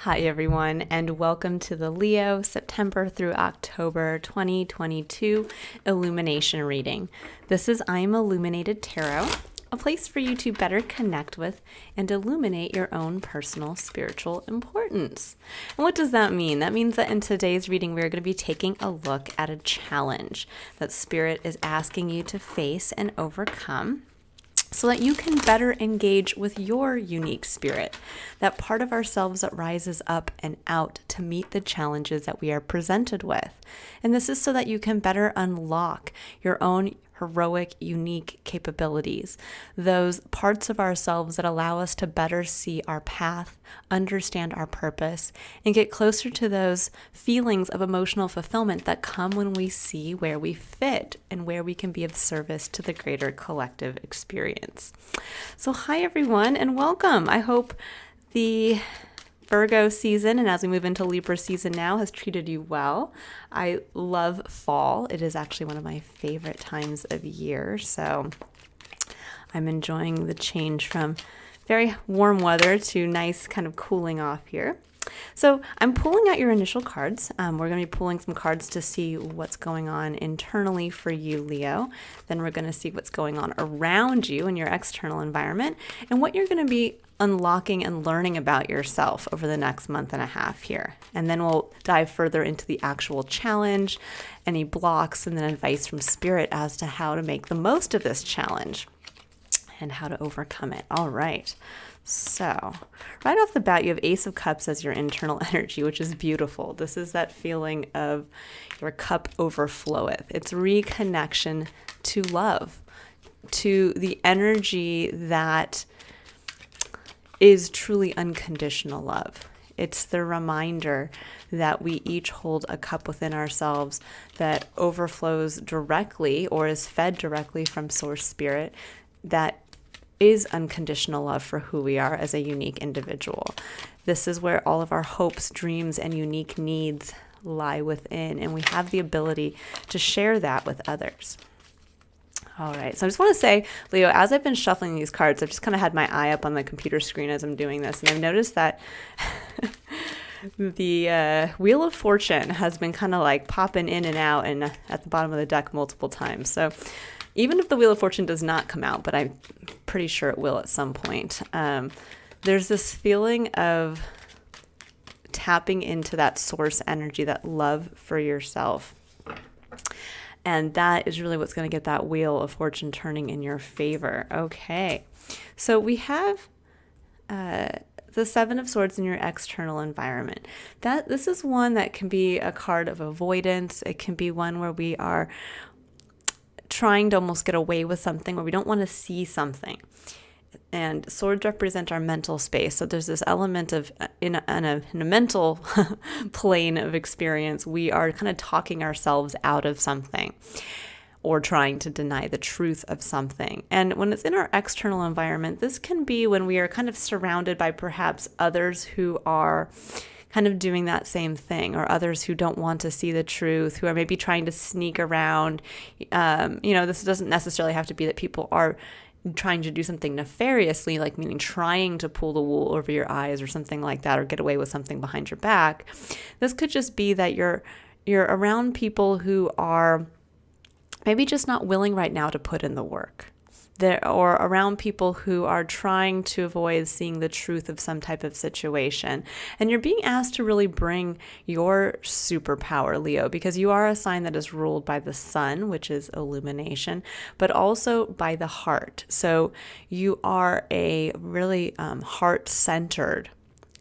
Hi everyone, and welcome to the Leo September through October 2022 Illumination reading. This is I'm Illuminated Tarot, a place for you to better connect with and illuminate your own personal spiritual importance. And what does that mean? That means that in today's reading, we're going to be taking a look at a challenge that Spirit is asking you to face and overcome, so that you can better engage with your unique spirit, that part of ourselves that rises up and out to meet the challenges that we are presented with. And this is so that you can better unlock your own heroic, unique capabilities, those parts of ourselves that allow us to better see our path, understand our purpose, and get closer to those feelings of emotional fulfillment that come when we see where we fit and where we can be of service to the greater collective experience. So hi everyone and welcome. I hope the Virgo season, and as we move into Libra season now, has treated you well. I love fall. It is actually one of my favorite times of year. So I'm enjoying the change from very warm weather to nice kind of cooling off here. So I'm pulling out your initial cards. We're going to be pulling some cards to see what's going on internally for you, Leo. Then we're going to see what's going on around you in your external environment and what you're going to be unlocking and learning about yourself over the next month and a half here. And then we'll dive further into the actual challenge, any blocks, and then advice from Spirit as to how to make the most of this challenge and how to overcome it. All right. So right off the bat, you have Ace of Cups as your internal energy, which is beautiful. This is that feeling of your cup overfloweth. It's reconnection to love, to the energy that is truly unconditional love. It's the reminder that we each hold a cup within ourselves that overflows directly or is fed directly from Source Spirit, that is unconditional love for who we are as a unique individual. This is where all of our hopes, dreams, and unique needs lie within, and we have the ability to share that with others. All right, so I just want to say, Leo, as I've been shuffling these cards, I've just kind of had my eye up on the computer screen as I'm doing this, and I've noticed that the Wheel of Fortune has been kind of like popping in and out and at the bottom of the deck multiple times. So even if the Wheel of Fortune does not come out, but I'm pretty sure it will at some point, there's this feeling of tapping into that source energy, that love for yourself. And that is really what's going to get that Wheel of Fortune turning in your favor. Okay, so we have the Seven of Swords in your external environment. This is one that can be a card of avoidance. It can be one where we are trying to almost get away with something, where we don't want to see something. And swords represent our mental space. So there's this element of, in a mental plane of experience, we are kind of talking ourselves out of something or trying to deny the truth of something. And when it's in our external environment, this can be when we are kind of surrounded by perhaps others who are kind of doing that same thing, or others who don't want to see the truth, who are maybe trying to sneak around. This doesn't necessarily have to be that people are trying to do something nefariously, like meaning trying to pull the wool over your eyes or something like that, or get away with something behind your back. This could just be that you're around people who are maybe just not willing right now to put in the work. Or around people who are trying to avoid seeing the truth of some type of situation. And you're being asked to really bring your superpower, Leo, because you are a sign that is ruled by the sun, which is illumination, but also by the heart. So you are a really heart-centered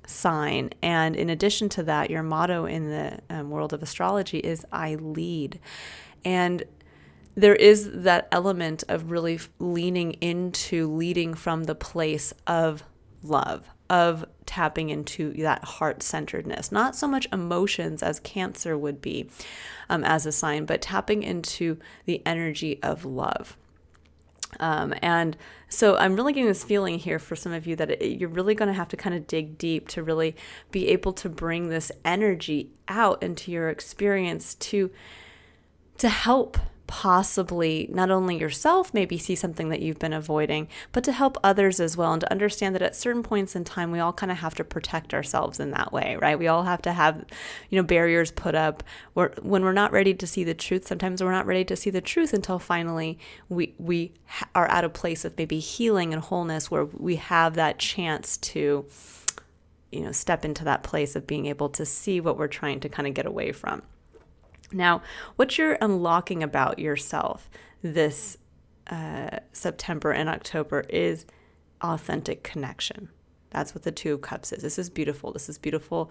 sign. And in addition to that, your motto in the world of astrology is I lead. And there is that element of really leaning into leading from the place of love, of tapping into that heart-centeredness. Not so much emotions as Cancer would be as a sign, but tapping into the energy of love. And so I'm really getting this feeling here for some of you that you're really going to have to kind of dig deep to really be able to bring this energy out into your experience to help possibly not only yourself maybe see something that you've been avoiding, but to help others as well, and to understand that at certain points in time, we all kind of have to protect ourselves in that way, right? We all have to have, barriers put up when we're not ready to see the truth. Sometimes we're not ready to see the truth until finally we are at a place of maybe healing and wholeness where we have that chance to, step into that place of being able to see what we're trying to kind of get away from. Now, what you're unlocking about yourself this September and October is authentic connection. That's what the Two of Cups is. This is beautiful. This is beautiful,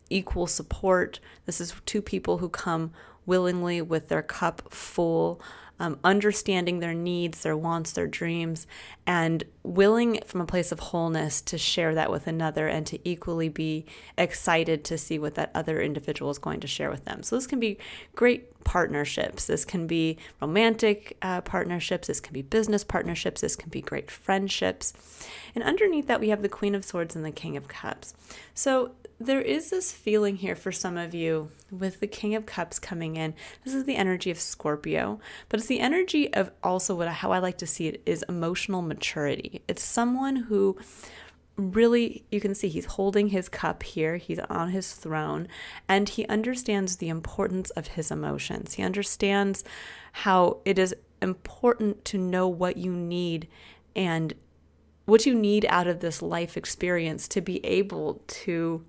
equal support. This is two people who come willingly with their cup full, understanding their needs, their wants, their dreams, and willing from a place of wholeness to share that with another and to equally be excited to see what that other individual is going to share with them. So this can be great partnerships. This can be romantic partnerships. This can be business partnerships. This can be great friendships. And underneath that, we have the Queen of Swords and the King of Cups. So there is this feeling here for some of you with the King of Cups coming in. This is the energy of Scorpio, but it's the energy of also how I like to see it is emotional maturity. It's someone who really, you can see he's holding his cup here. He's on his throne, and he understands the importance of his emotions. He understands how it is important to know what you need and what you need out of this life experience to be able to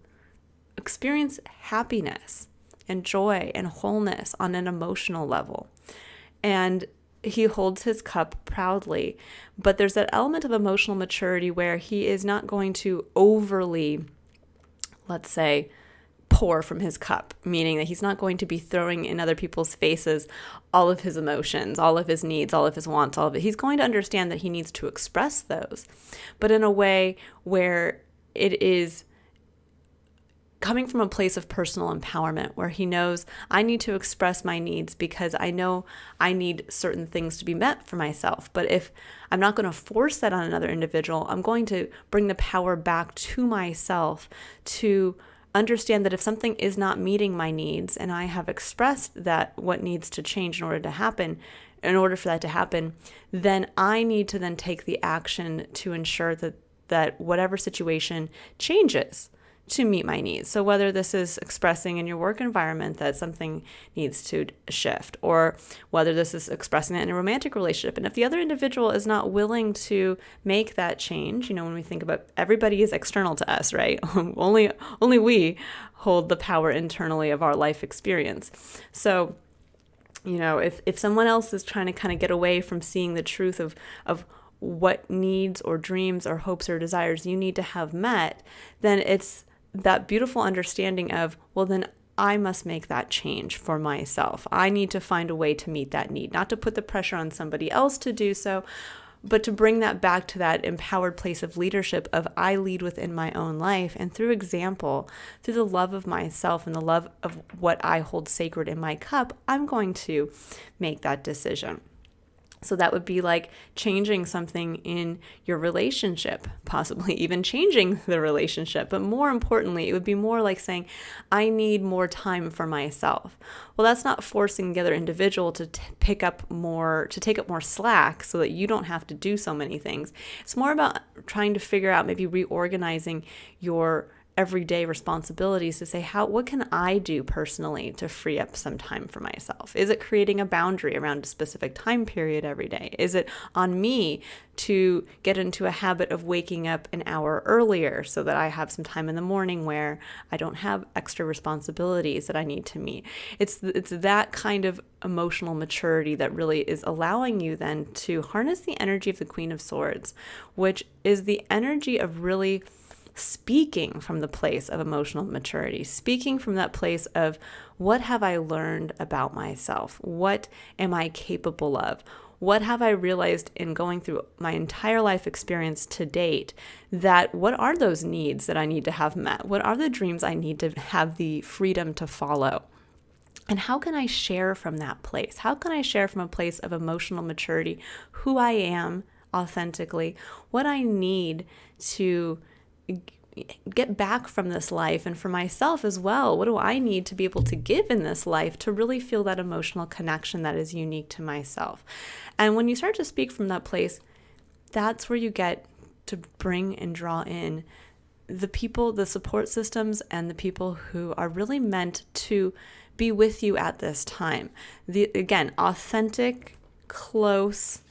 experience happiness and joy and wholeness on an emotional level. And he holds his cup proudly, but there's that element of emotional maturity where he is not going to overly, let's say, pour from his cup, meaning that he's not going to be throwing in other people's faces all of his emotions, all of his needs, all of his wants, all of it. He's going to understand that he needs to express those, but in a way where it is coming from a place of personal empowerment, where he knows I need to express my needs because I know I need certain things to be met for myself. But if I'm not going to force that on another individual, I'm going to bring the power back to myself to understand that if something is not meeting my needs and I have expressed that what needs to change in order for that to happen, then I need to then take the action to ensure that whatever situation changes to meet my needs. So whether this is expressing in your work environment that something needs to shift, or whether this is expressing that in a romantic relationship. And if the other individual is not willing to make that change, when we think about everybody is external to us, right? Only we hold the power internally of our life experience. So, if someone else is trying to kind of get away from seeing the truth of what needs or dreams or hopes or desires you need to have met, then it's that beautiful understanding of, well, then I must make that change for myself. I need to find a way to meet that need, not to put the pressure on somebody else to do so, but to bring that back to that empowered place of leadership of I lead within my own life, and through example, through the love of myself and the love of what I hold sacred in my cup, I'm going to make that decision. So that would be like changing something in your relationship, possibly even changing the relationship. But more importantly, it would be more like saying, I need more time for myself. Well, that's not forcing the other individual to take up more slack so that you don't have to do so many things. It's more about trying to figure out, maybe reorganizing your everyday responsibilities to say, what can I do personally to free up some time for myself? Is it creating a boundary around a specific time period every day? Is it on me to get into a habit of waking up an hour earlier so that I have some time in the morning where I don't have extra responsibilities that I need to meet? It's that kind of emotional maturity that really is allowing you then to harness the energy of the Queen of Swords, which is the energy of really speaking from the place of emotional maturity, speaking from that place of what have I learned about myself? What am I capable of? What have I realized in going through my entire life experience to date, that what are those needs that I need to have met? What are the dreams I need to have the freedom to follow? And how can I share from that place? How can I share from a place of emotional maturity who I am authentically, what I need to get back from this life, and for myself as well, what do I need to be able to give in this life to really feel that emotional connection that is unique to myself? And when you start to speak from that place, that's where you get to bring and draw in the people, the support systems, and the people who are really meant to be with you at this time. Again, authentic, close,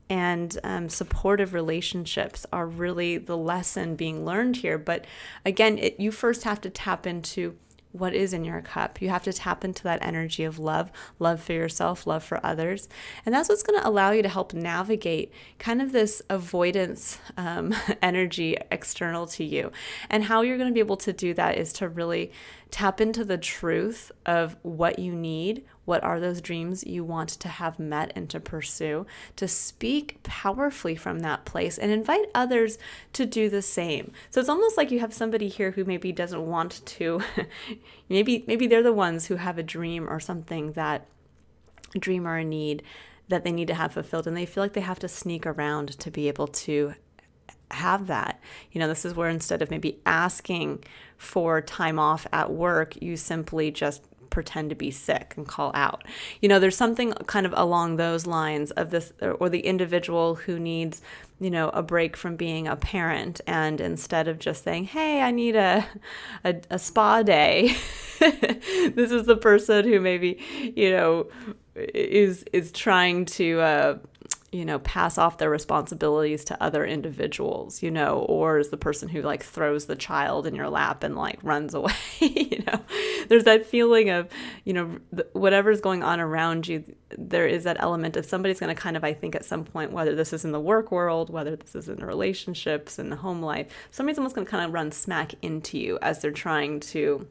and supportive relationships are really the lesson being learned here. But again, you first have to tap into what is in your cup. You have to tap into that energy of love for yourself, love for others. And that's what's going to allow you to help navigate kind of this avoidance energy external to you. And how you're going to be able to do that is to really tap into the truth of what you need, what are those dreams you want to have met and to pursue, to speak powerfully from that place and invite others to do the same. So it's almost like you have somebody here who maybe doesn't want to, maybe they're the ones who have a dream or something, that a dream or a need that they need to have fulfilled, and they feel like they have to sneak around to be able to have that. This is where instead of maybe asking for time off at work, you simply just pretend to be sick and call out. There's something kind of along those lines of this, or the individual who needs, a break from being a parent, and instead of just saying, hey, I need a spa day, this is the person who maybe, is trying to pass off their responsibilities to other individuals, or is the person who like throws the child in your lap and like runs away. There's that feeling of, whatever's going on around you, there is that element of somebody's going to kind of, I think at some point, whether this is in the work world, whether this is in relationships, in the home life, somebody's almost going to kind of run smack into you as they're trying to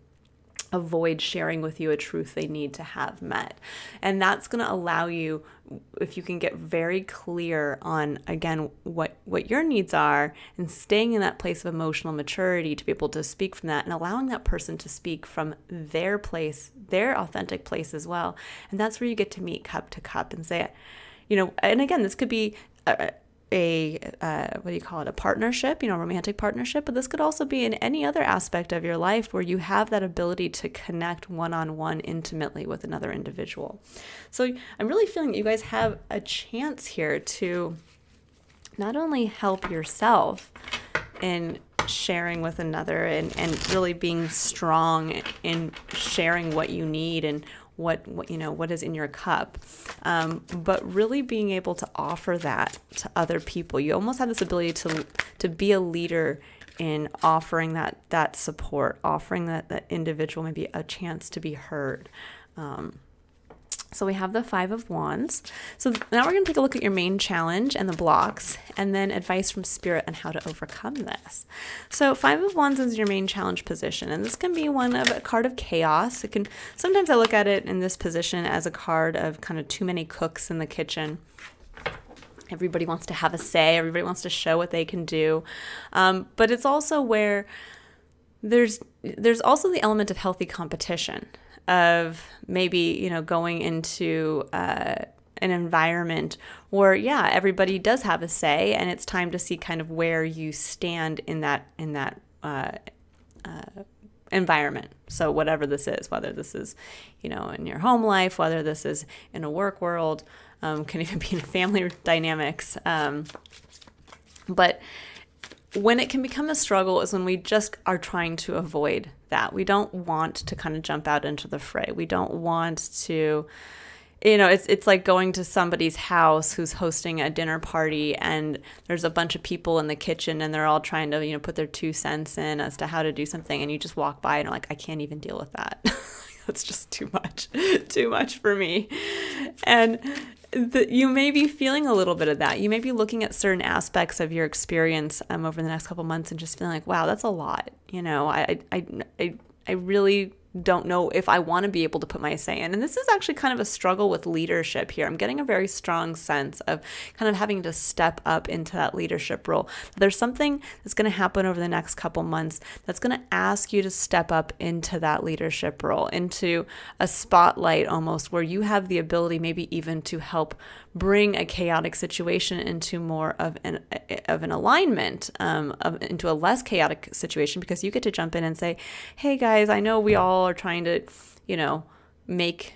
avoid sharing with you a truth they need to have met. And that's going to allow you, if you can get very clear on, again, what your needs are, and staying in that place of emotional maturity to be able to speak from that, and allowing that person to speak from their place, their authentic place as well. And that's where you get to meet cup to cup and say, and again, this could be a partnership, romantic partnership, but this could also be in any other aspect of your life where you have that ability to connect one-on-one intimately with another individual. So I'm really feeling that you guys have a chance here to not only help yourself in sharing with another and really being strong in sharing what you need and what is in your cup, but really being able to offer that to other people. You almost have this ability to be a leader in offering that support, offering that individual maybe a chance to be heard. So we have the 5 of Wands. So now we're going to take a look at your main challenge and the blocks, and then advice from Spirit on how to overcome this. So 5 of Wands is your main challenge position, and this can be a card of chaos. Sometimes I look at it in this position as a card of kind of too many cooks in the kitchen. Everybody wants to have a say. Everybody wants to show what they can do. But it's also where there's also the element of healthy competition, of maybe, going into an environment where, everybody does have a say, and it's time to see kind of where you stand in that environment. So whatever this is, whether this is, in your home life, whether this is in a work world, can even be in family dynamics. But when it can become a struggle is when we just are trying to avoid that. We don't want to kind of jump out into the fray. We don't want to, it's like going to somebody's house who's hosting a dinner party, and there's a bunch of people in the kitchen, and they're all trying to, put their 2 cents in as to how to do something. And you just walk by and are like, I can't even deal with that. That's just too much for me. And you may be feeling a little bit of that. You may be looking at certain aspects of your experience over the next couple months and just feeling like, wow, that's a lot. I really don't know if I want to be able to put my say in. And this is actually kind of a struggle with leadership here. I'm getting a very strong sense of kind of having to step up into that leadership role. There's something that's going to happen over the next couple months that's going to ask you to step up into that leadership role, into a spotlight almost, where you have the ability maybe even to help bring a chaotic situation into more of an alignment, into a less chaotic situation, because you get to jump in and say, hey guys, I know we all are trying to, make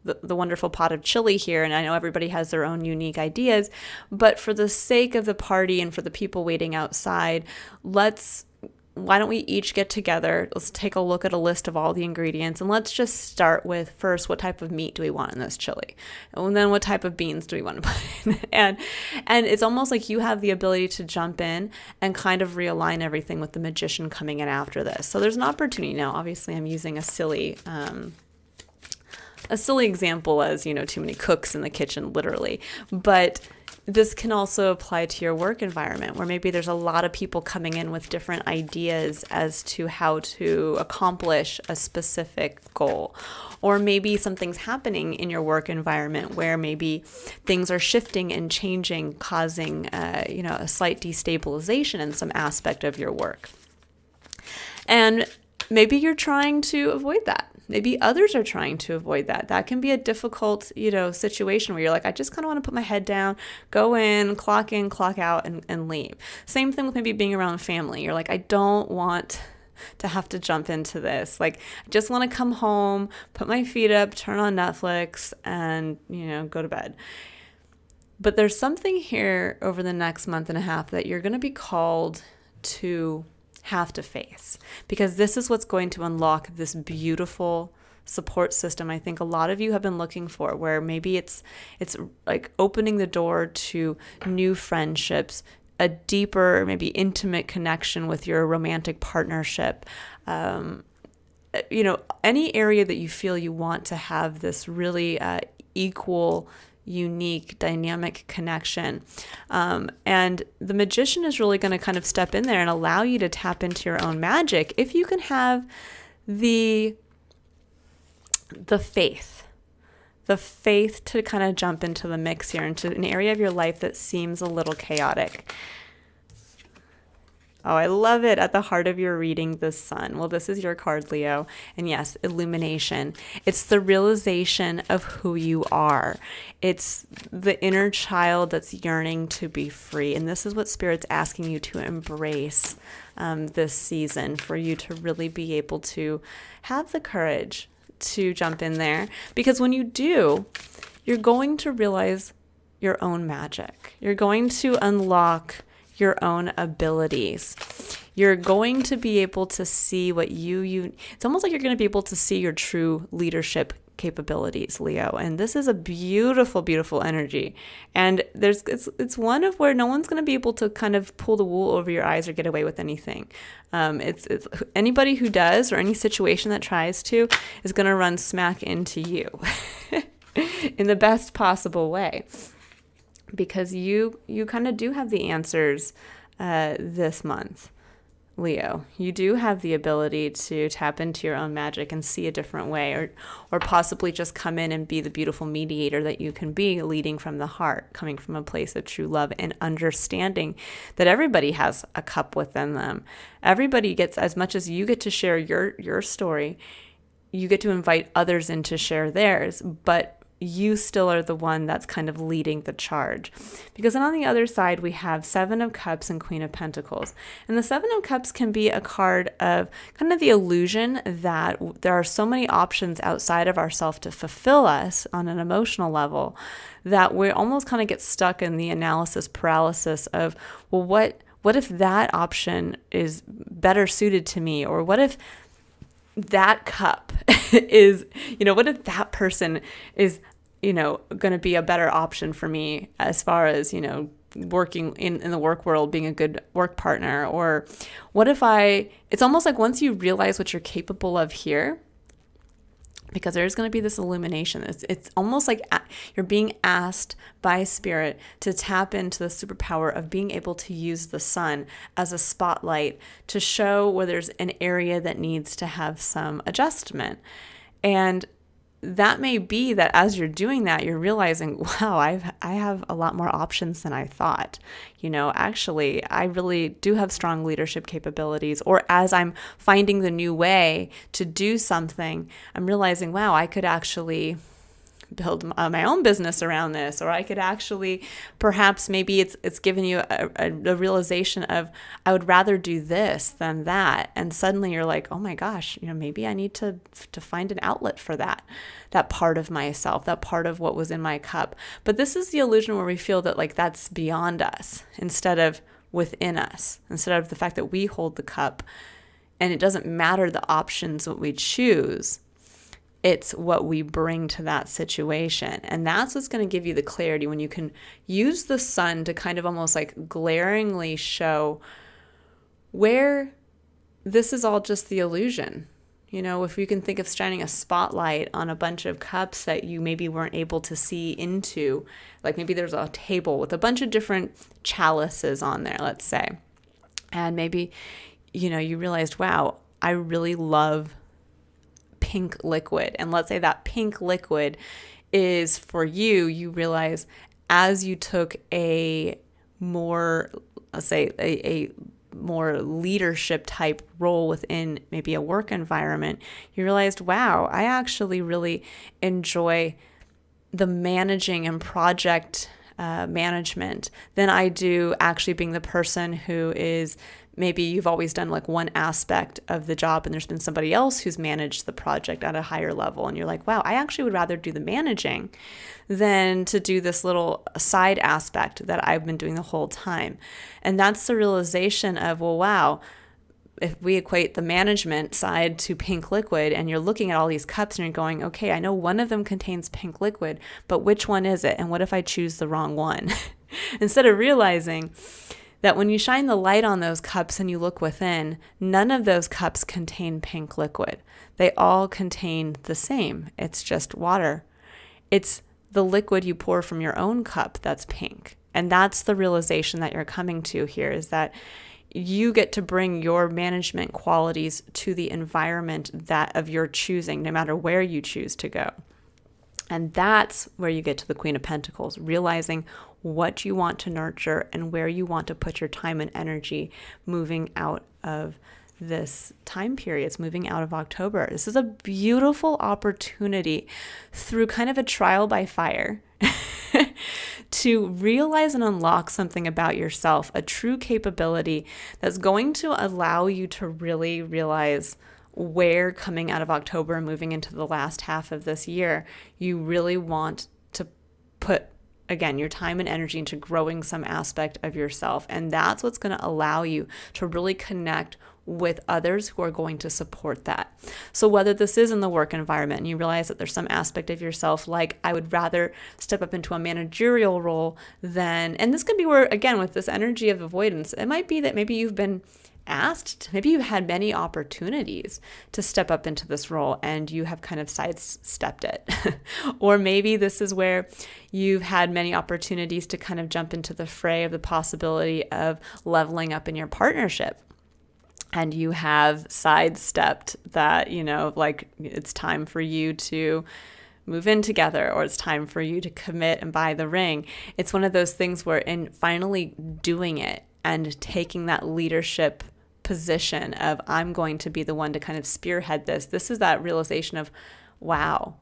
the wonderful pot of chili here, and I know everybody has their own unique ideas, but for the sake of the party and for the people waiting outside, why don't we each get together? Let's take a look at a list of all the ingredients, and let's just start with first, what type of meat do we want in this chili? And then what type of beans do we want to put in? And it's almost like you have the ability to jump in and kind of realign everything with the magician coming in after this. So there's an opportunity now. Obviously, I'm using a silly example, as too many cooks in the kitchen, literally, but this can also apply to your work environment, where maybe there's a lot of people coming in with different ideas as to how to accomplish a specific goal. Or maybe something's happening in your work environment where maybe things are shifting and changing, causing a slight destabilization in some aspect of your work. And maybe you're trying to avoid that. Maybe others are trying to avoid that. That can be a difficult, situation where you're like, I just kind of want to put my head down, go in, clock out, and leave. Same thing with maybe being around family. You're like, I don't want to have to jump into this. Like, I just want to come home, put my feet up, turn on Netflix, and, go to bed. But there's something here over the next month and a half that you're going to be called to have to face, because this is what's going to unlock this beautiful support system I think a lot of you have been looking for, where maybe it's like opening the door to new friendships, a deeper, maybe intimate connection with your romantic partnership, any area that you feel you want to have this really equal, unique, dynamic connection. And the magician is really going to kind of step in there and allow you to tap into your own magic if you can have the faith to kind of jump into the mix here, into an area of your life that seems a little chaotic. Oh, I love it. At the heart of your reading, the sun. Well, this is your card, Leo. And yes, illumination. It's the realization of who you are. It's the inner child that's yearning to be free. And this is what Spirit's asking you to embrace this season, for you to really be able to have the courage to jump in there. Because when you do, you're going to realize your own magic. You're going to unlock your own abilities. You're going to be able to see what it's almost like you're going to be able to see your true leadership capabilities, Leo. And this is a beautiful, beautiful energy. And it's one of where no one's going to be able to kind of pull the wool over your eyes or get away with anything. It's anybody who does, or any situation that tries to, is going to run smack into you in the best possible way. Because you kind of do have the answers this month, Leo. You do have the ability to tap into your own magic and see a different way, or possibly just come in and be the beautiful mediator that you can be, leading from the heart, coming from a place of true love and understanding that everybody has a cup within them. Everybody gets, as much as you get to share your story, you get to invite others in to share theirs, but you still are the one that's kind of leading the charge. Because then on the other side, we have Seven of Cups and Queen of Pentacles. And the Seven of Cups can be a card of kind of the illusion that there are so many options outside of ourselves to fulfill us on an emotional level, that we almost kind of get stuck in the analysis paralysis of, well, what if that option is better suited to me? Or what if that cup is, what if that person is, going to be a better option for me as far as, working in the work world, being a good work partner? Or what if it's almost like once you realize what you're capable of here, because there's going to be this illumination. It's almost like you're being asked by spirit to tap into the superpower of being able to use the sun as a spotlight to show where there's an area that needs to have some adjustment. And that may be that as you're doing that, you're realizing, wow, I have a lot more options than I thought. Actually, I really do have strong leadership capabilities. Or as I'm finding the new way to do something, I'm realizing, wow, I could actually build my own business around this, or I could actually, perhaps maybe it's given you a realization of, I would rather do this than that. And suddenly you're like, oh my gosh, maybe I need to find an outlet for that part of myself, that part of what was in my cup. But this is the illusion where we feel that like that's beyond us instead of within us, instead of the fact that we hold the cup and it doesn't matter the options that we choose. It's what we bring to that situation. And that's what's going to give you the clarity when you can use the sun to kind of almost like glaringly show where this is all just the illusion. If you can think of shining a spotlight on a bunch of cups that you maybe weren't able to see into, like maybe there's a table with a bunch of different chalices on there, let's say. And maybe, you realized, wow, I really love pink liquid. And let's say that pink liquid is for you realize as you took a more, let's say a more leadership type role within maybe a work environment, you realized, wow, I actually really enjoy the managing and project management than I do actually being the person who is, maybe you've always done like one aspect of the job and there's been somebody else who's managed the project at a higher level. And you're like, wow, I actually would rather do the managing than to do this little side aspect that I've been doing the whole time. And that's the realization of, well, wow, if we equate the management side to pink liquid and you're looking at all these cups and you're going, okay, I know one of them contains pink liquid, but which one is it? And what if I choose the wrong one? Instead of realizing that when you shine the light on those cups and you look within, none of those cups contain pink liquid. They all contain the same. It's just water. It's the liquid you pour from your own cup that's pink. And that's the realization that you're coming to here, is that you get to bring your management qualities to the environment that of your choosing, no matter where you choose to go. And that's where you get to the Queen of Pentacles, realizing what you want to nurture and where you want to put your time and energy moving out of this time period. It's moving out of October. This is a beautiful opportunity through kind of a trial by fire to realize and unlock something about yourself, a true capability that's going to allow you to really realize where, coming out of October and moving into the last half of this year, you really want to put, again, your time and energy into growing some aspect of yourself. And that's what's going to allow you to really connect with others who are going to support that. So whether this is in the work environment and you realize that there's some aspect of yourself, like, I would rather step up into a managerial role than, and this could be where, again, with this energy of avoidance, it might be that maybe you've been asked, maybe you had many opportunities to step up into this role and you have kind of sidestepped it. Or maybe this is where you've had many opportunities to kind of jump into the fray of the possibility of leveling up in your partnership. And you have sidestepped that, like, it's time for you to move in together, or it's time for you to commit and buy the ring. It's one of those things where, in finally doing it and taking that leadership position of, I'm going to be the one to kind of spearhead this is that realization of, wow,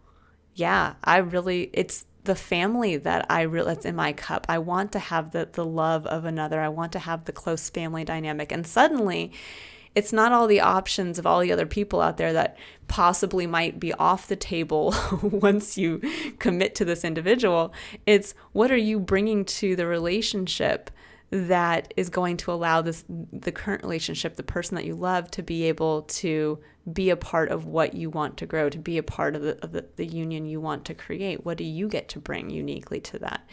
yeah, it's the family that's in my cup. I want to have the love of another. I want to have the close family dynamic. And suddenly it's not all the options of all the other people out there that possibly might be off the table once you commit to this individual. It's, what are you bringing to the relationship that is going to allow the current relationship, the person that you love, to be able to be a part of what you want to grow, to be a part of the union you want to create? What do you get to bring uniquely to that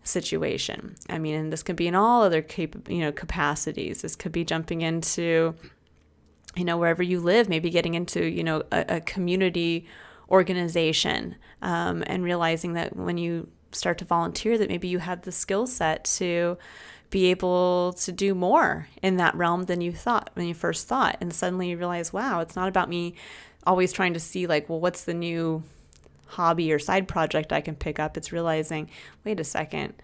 situation? I mean, and this could be in all other capacities. This could be jumping into, wherever you live, maybe getting into, a community organization, and realizing that when you start to volunteer, that maybe you have the skill set to be able to do more in that realm than you thought when you first thought. And suddenly you realize, wow, it's not about me always trying to see like, well, what's the new hobby or side project I can pick up. It's realizing, wait a second,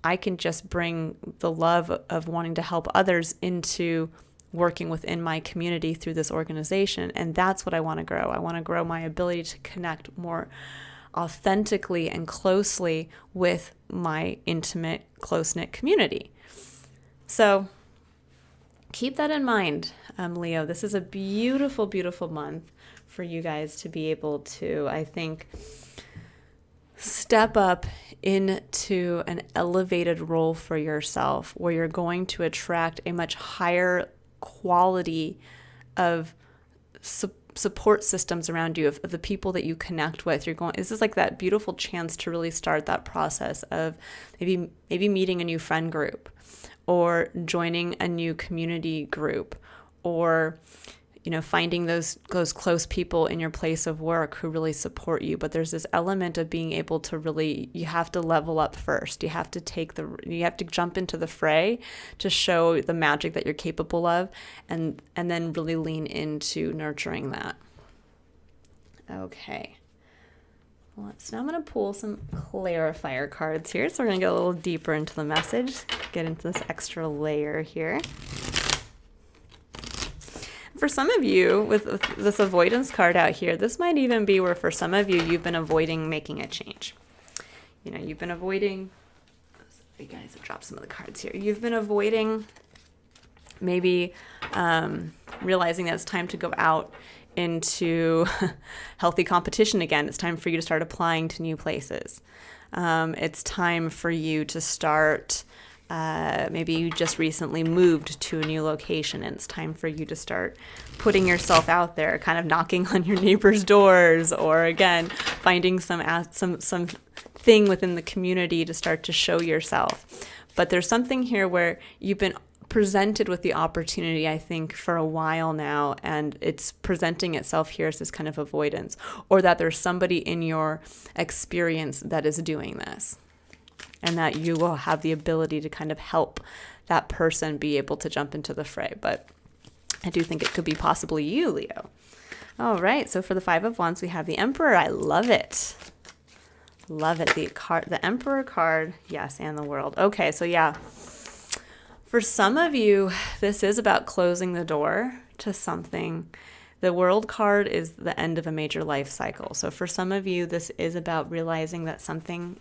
I can just bring the love of wanting to help others into working within my community through this organization. And that's what I want to grow. I want to grow my ability to connect more authentically and closely with my intimate, close-knit community. So keep that in mind, Leo. This is a beautiful, beautiful month for you guys to be able to, I think, step up into an elevated role for yourself where you're going to attract a much higher quality of support systems around you, of the people that you connect with. This is like that beautiful chance to really start that process of maybe meeting a new friend group, or joining a new community group, or finding those close people in your place of work who really support you. But there's this element of being able to really, you have to level up first. You have to jump into the fray to show the magic that you're capable of, and then really lean into nurturing that. Okay. Now I'm going to pull some clarifier cards here. So we're going to go a little deeper into the message, get into this extra layer here. For some of you, with this avoidance card out here, this might even be where for some of you, you've been avoiding making a change. You've been avoiding, you guys have dropped some of the cards here. You've been avoiding maybe realizing that it's time to go out into healthy competition again. It's time for you to start applying to new places. It's time for you to start, maybe you just recently moved to a new location, and it's time for you to start putting yourself out there, kind of knocking on your neighbors' doors, or again, finding some thing within the community to start to show yourself. But there's something here where you've been presented with the opportunity, I think, for a while now, and it's presenting itself here as this kind of avoidance, or that there's somebody in your experience that is doing this, and that you will have the ability to kind of help that person be able to jump into the fray. But I do think it could be possibly you, Leo. All right, so for the Five of Wands, we have the Emperor. I love it. Love it. The Emperor card, yes, and the World. Okay, so yeah. For some of you, this is about closing the door to something. The World card is the end of a major life cycle. So for some of you, this is about realizing that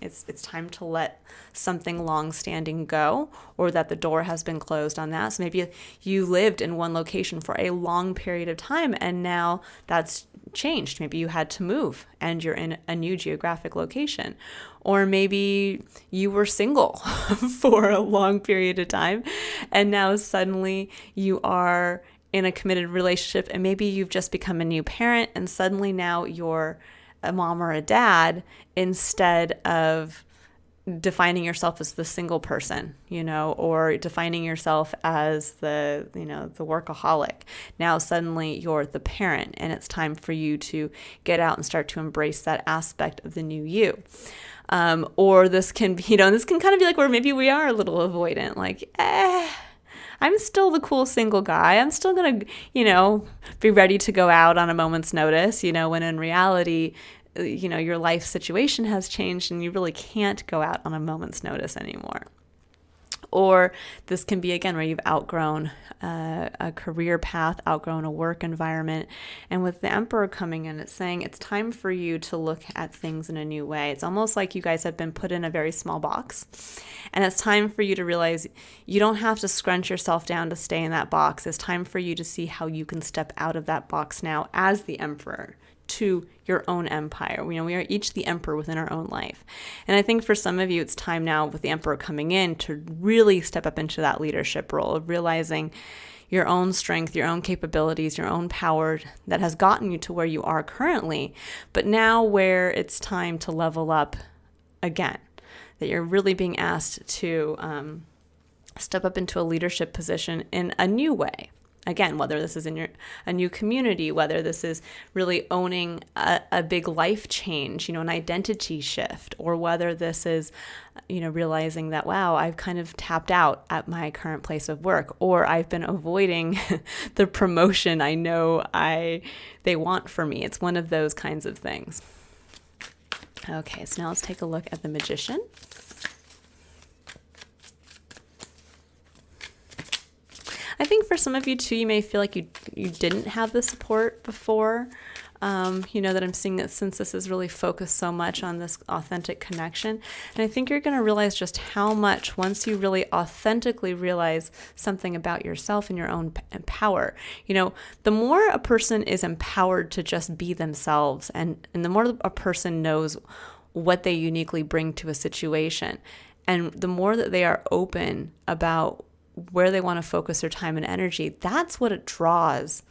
it's time to let something long-standing go, or that the door has been closed on that. So maybe you lived in one location for a long period of time, and now that's changed. Maybe you had to move and you're in a new geographic location. Or maybe you were single for a long period of time, and now suddenly you are in a committed relationship, and maybe you've just become a new parent, and suddenly now you're a mom or a dad instead of defining yourself as the single person, or defining yourself as the workaholic. Now suddenly you're the parent, and it's time for you to get out and start to embrace that aspect of the new you. Or this can be, this can kind of be like where maybe we are a little avoidant, like, I'm still the cool single guy. I'm still going to, be ready to go out on a moment's notice, when in reality, your life situation has changed and you really can't go out on a moment's notice anymore. Or this can be, again, where you've outgrown a career path, outgrown a work environment. And with the Emperor coming in, it's saying it's time for you to look at things in a new way. It's almost like you guys have been put in a very small box. And it's time for you to realize you don't have to scrunch yourself down to stay in that box. It's time for you to see how you can step out of that box now as the Emperor to your own empire. We are each the emperor within our own life. And I think for some of you, it's time now with the Emperor coming in to really step up into that leadership role of realizing your own strength, your own capabilities, your own power that has gotten you to where you are currently, but now where it's time to level up again, that you're really being asked to step up into a leadership position in a new way. Again, whether this is in a new community, whether this is really owning a big life change, an identity shift, or whether this is, realizing that, wow, I've kind of tapped out at my current place of work, or I've been avoiding the promotion I know they want for me. It's one of those kinds of things. Okay, so now let's take a look at the Magician. I think for some of you too, you may feel like you didn't have the support before. That I'm seeing that since this is really focused so much on this authentic connection. And I think you're going to realize just how much, once you really authentically realize something about yourself and your own power, the more a person is empowered to just be themselves, and the more a person knows what they uniquely bring to a situation, and the more that they are open about where they want to focus their time and energy, that's what it draws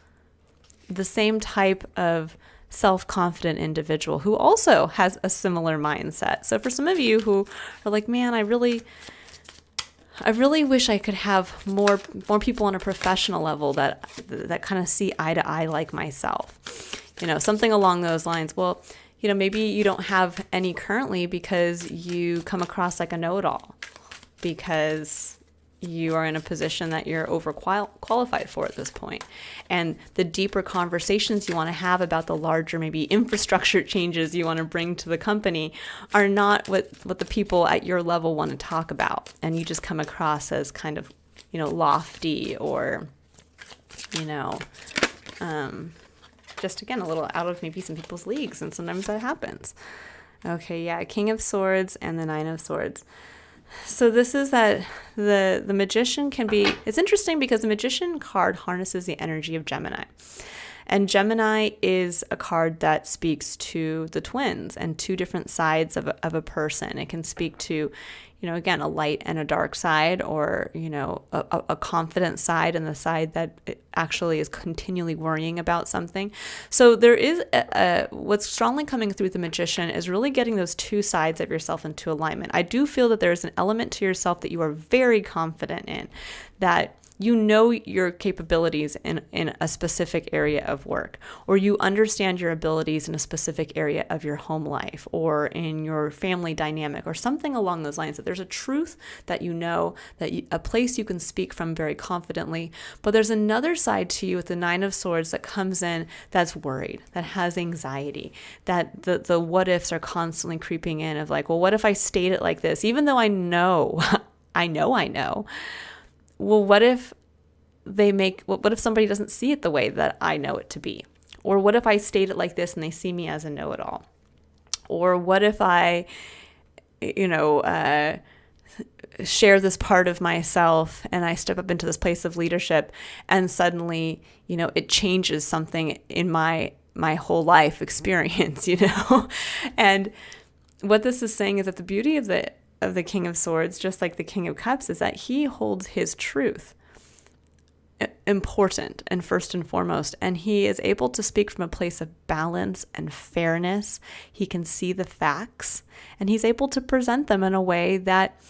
the same type of self-confident individual who also has a similar mindset. So for some of you who are like, man, I really wish I could have more people on a professional level that kind of see eye to eye like myself, something along those lines. Well, maybe you don't have any currently because you come across like a know-it-all, because you are in a position that you're overqualified for at this point. And the deeper conversations you want to have about the larger maybe infrastructure changes you want to bring to the company are not what the people at your level want to talk about. And you just come across as kind of, lofty or, just again, a little out of maybe some people's leagues. And sometimes that happens. Okay, yeah, King of Swords and the Nine of Swords. So this is that the Magician can be, it's interesting because the Magician card harnesses the energy of Gemini. And Gemini is a card that speaks to the twins and two different sides of a person. It can speak to, again, a light and a dark side, or, a confident side and the side that actually is continually worrying about something. So there is what's strongly coming through the Magician is really getting those two sides of yourself into alignment. I do feel that there is an element to yourself that you are very confident in, that your capabilities in a specific area of work, or you understand your abilities in a specific area of your home life or in your family dynamic or something along those lines, that there's a truth that a place you can speak from very confidently. But there's another side to you with the Nine of Swords that comes in that's worried, that has anxiety, that the what ifs are constantly creeping in of like, well, what if I state it like this, even though I know, I know. Well, what if what if somebody doesn't see it the way that I know it to be? Or what if I state it like this and they see me as a know-it-all? Or what if I, share this part of myself and I step up into this place of leadership and suddenly, it changes something in my whole life experience, And what this is saying is that the beauty of the King of Swords, just like the King of Cups, is that he holds his truth important and first and foremost, and he is able to speak from a place of balance and fairness. He can see the facts, and he's able to present them in a way that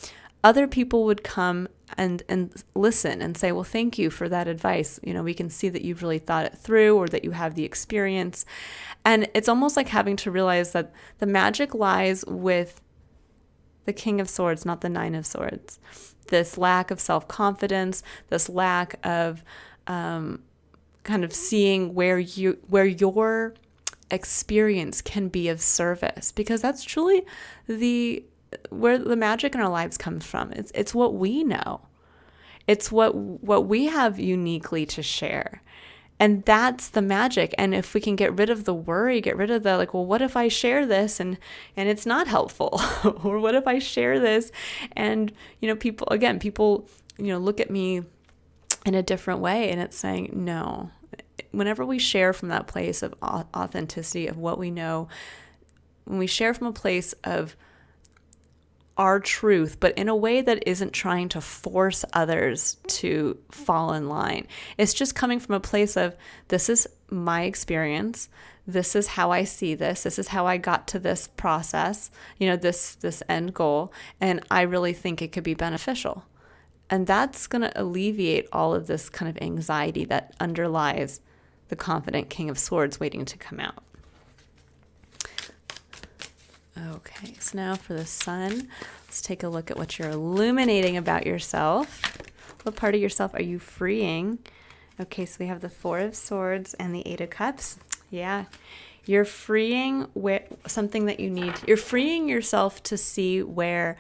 other people would come and listen and say, well, thank you for that advice. We can see that you've really thought it through, or that you have the experience. And it's almost like having to realize that the magic lies with the King of Swords, not the Nine of Swords. This lack of self-confidence, this lack of kind of seeing where your experience can be of service, because that's truly where the magic in our lives comes from. It's what we know. It's what we have uniquely to share. And that's the magic. And if we can get rid of the worry, get rid of the like, well, what if I share this and it's not helpful? Or what if I share this and, people, look at me in a different way, and it's saying, no. Whenever we share from that place of authenticity of what we know, when we share from a place of our truth, but in a way that isn't trying to force others to fall in line. It's just coming from a place of, this is my experience. This is how I see this. This is how I got to this process, this end goal. And I really think it could be beneficial. And that's going to alleviate all of this kind of anxiety that underlies the confident King of Swords waiting to come out. Okay, so now for the Sun, let's take a look at what you're illuminating about yourself. What part of yourself are you freeing? Okay, so we have the Four of Swords and the Eight of Cups. Yeah, you're freeing something that you need. You're freeing yourself to see where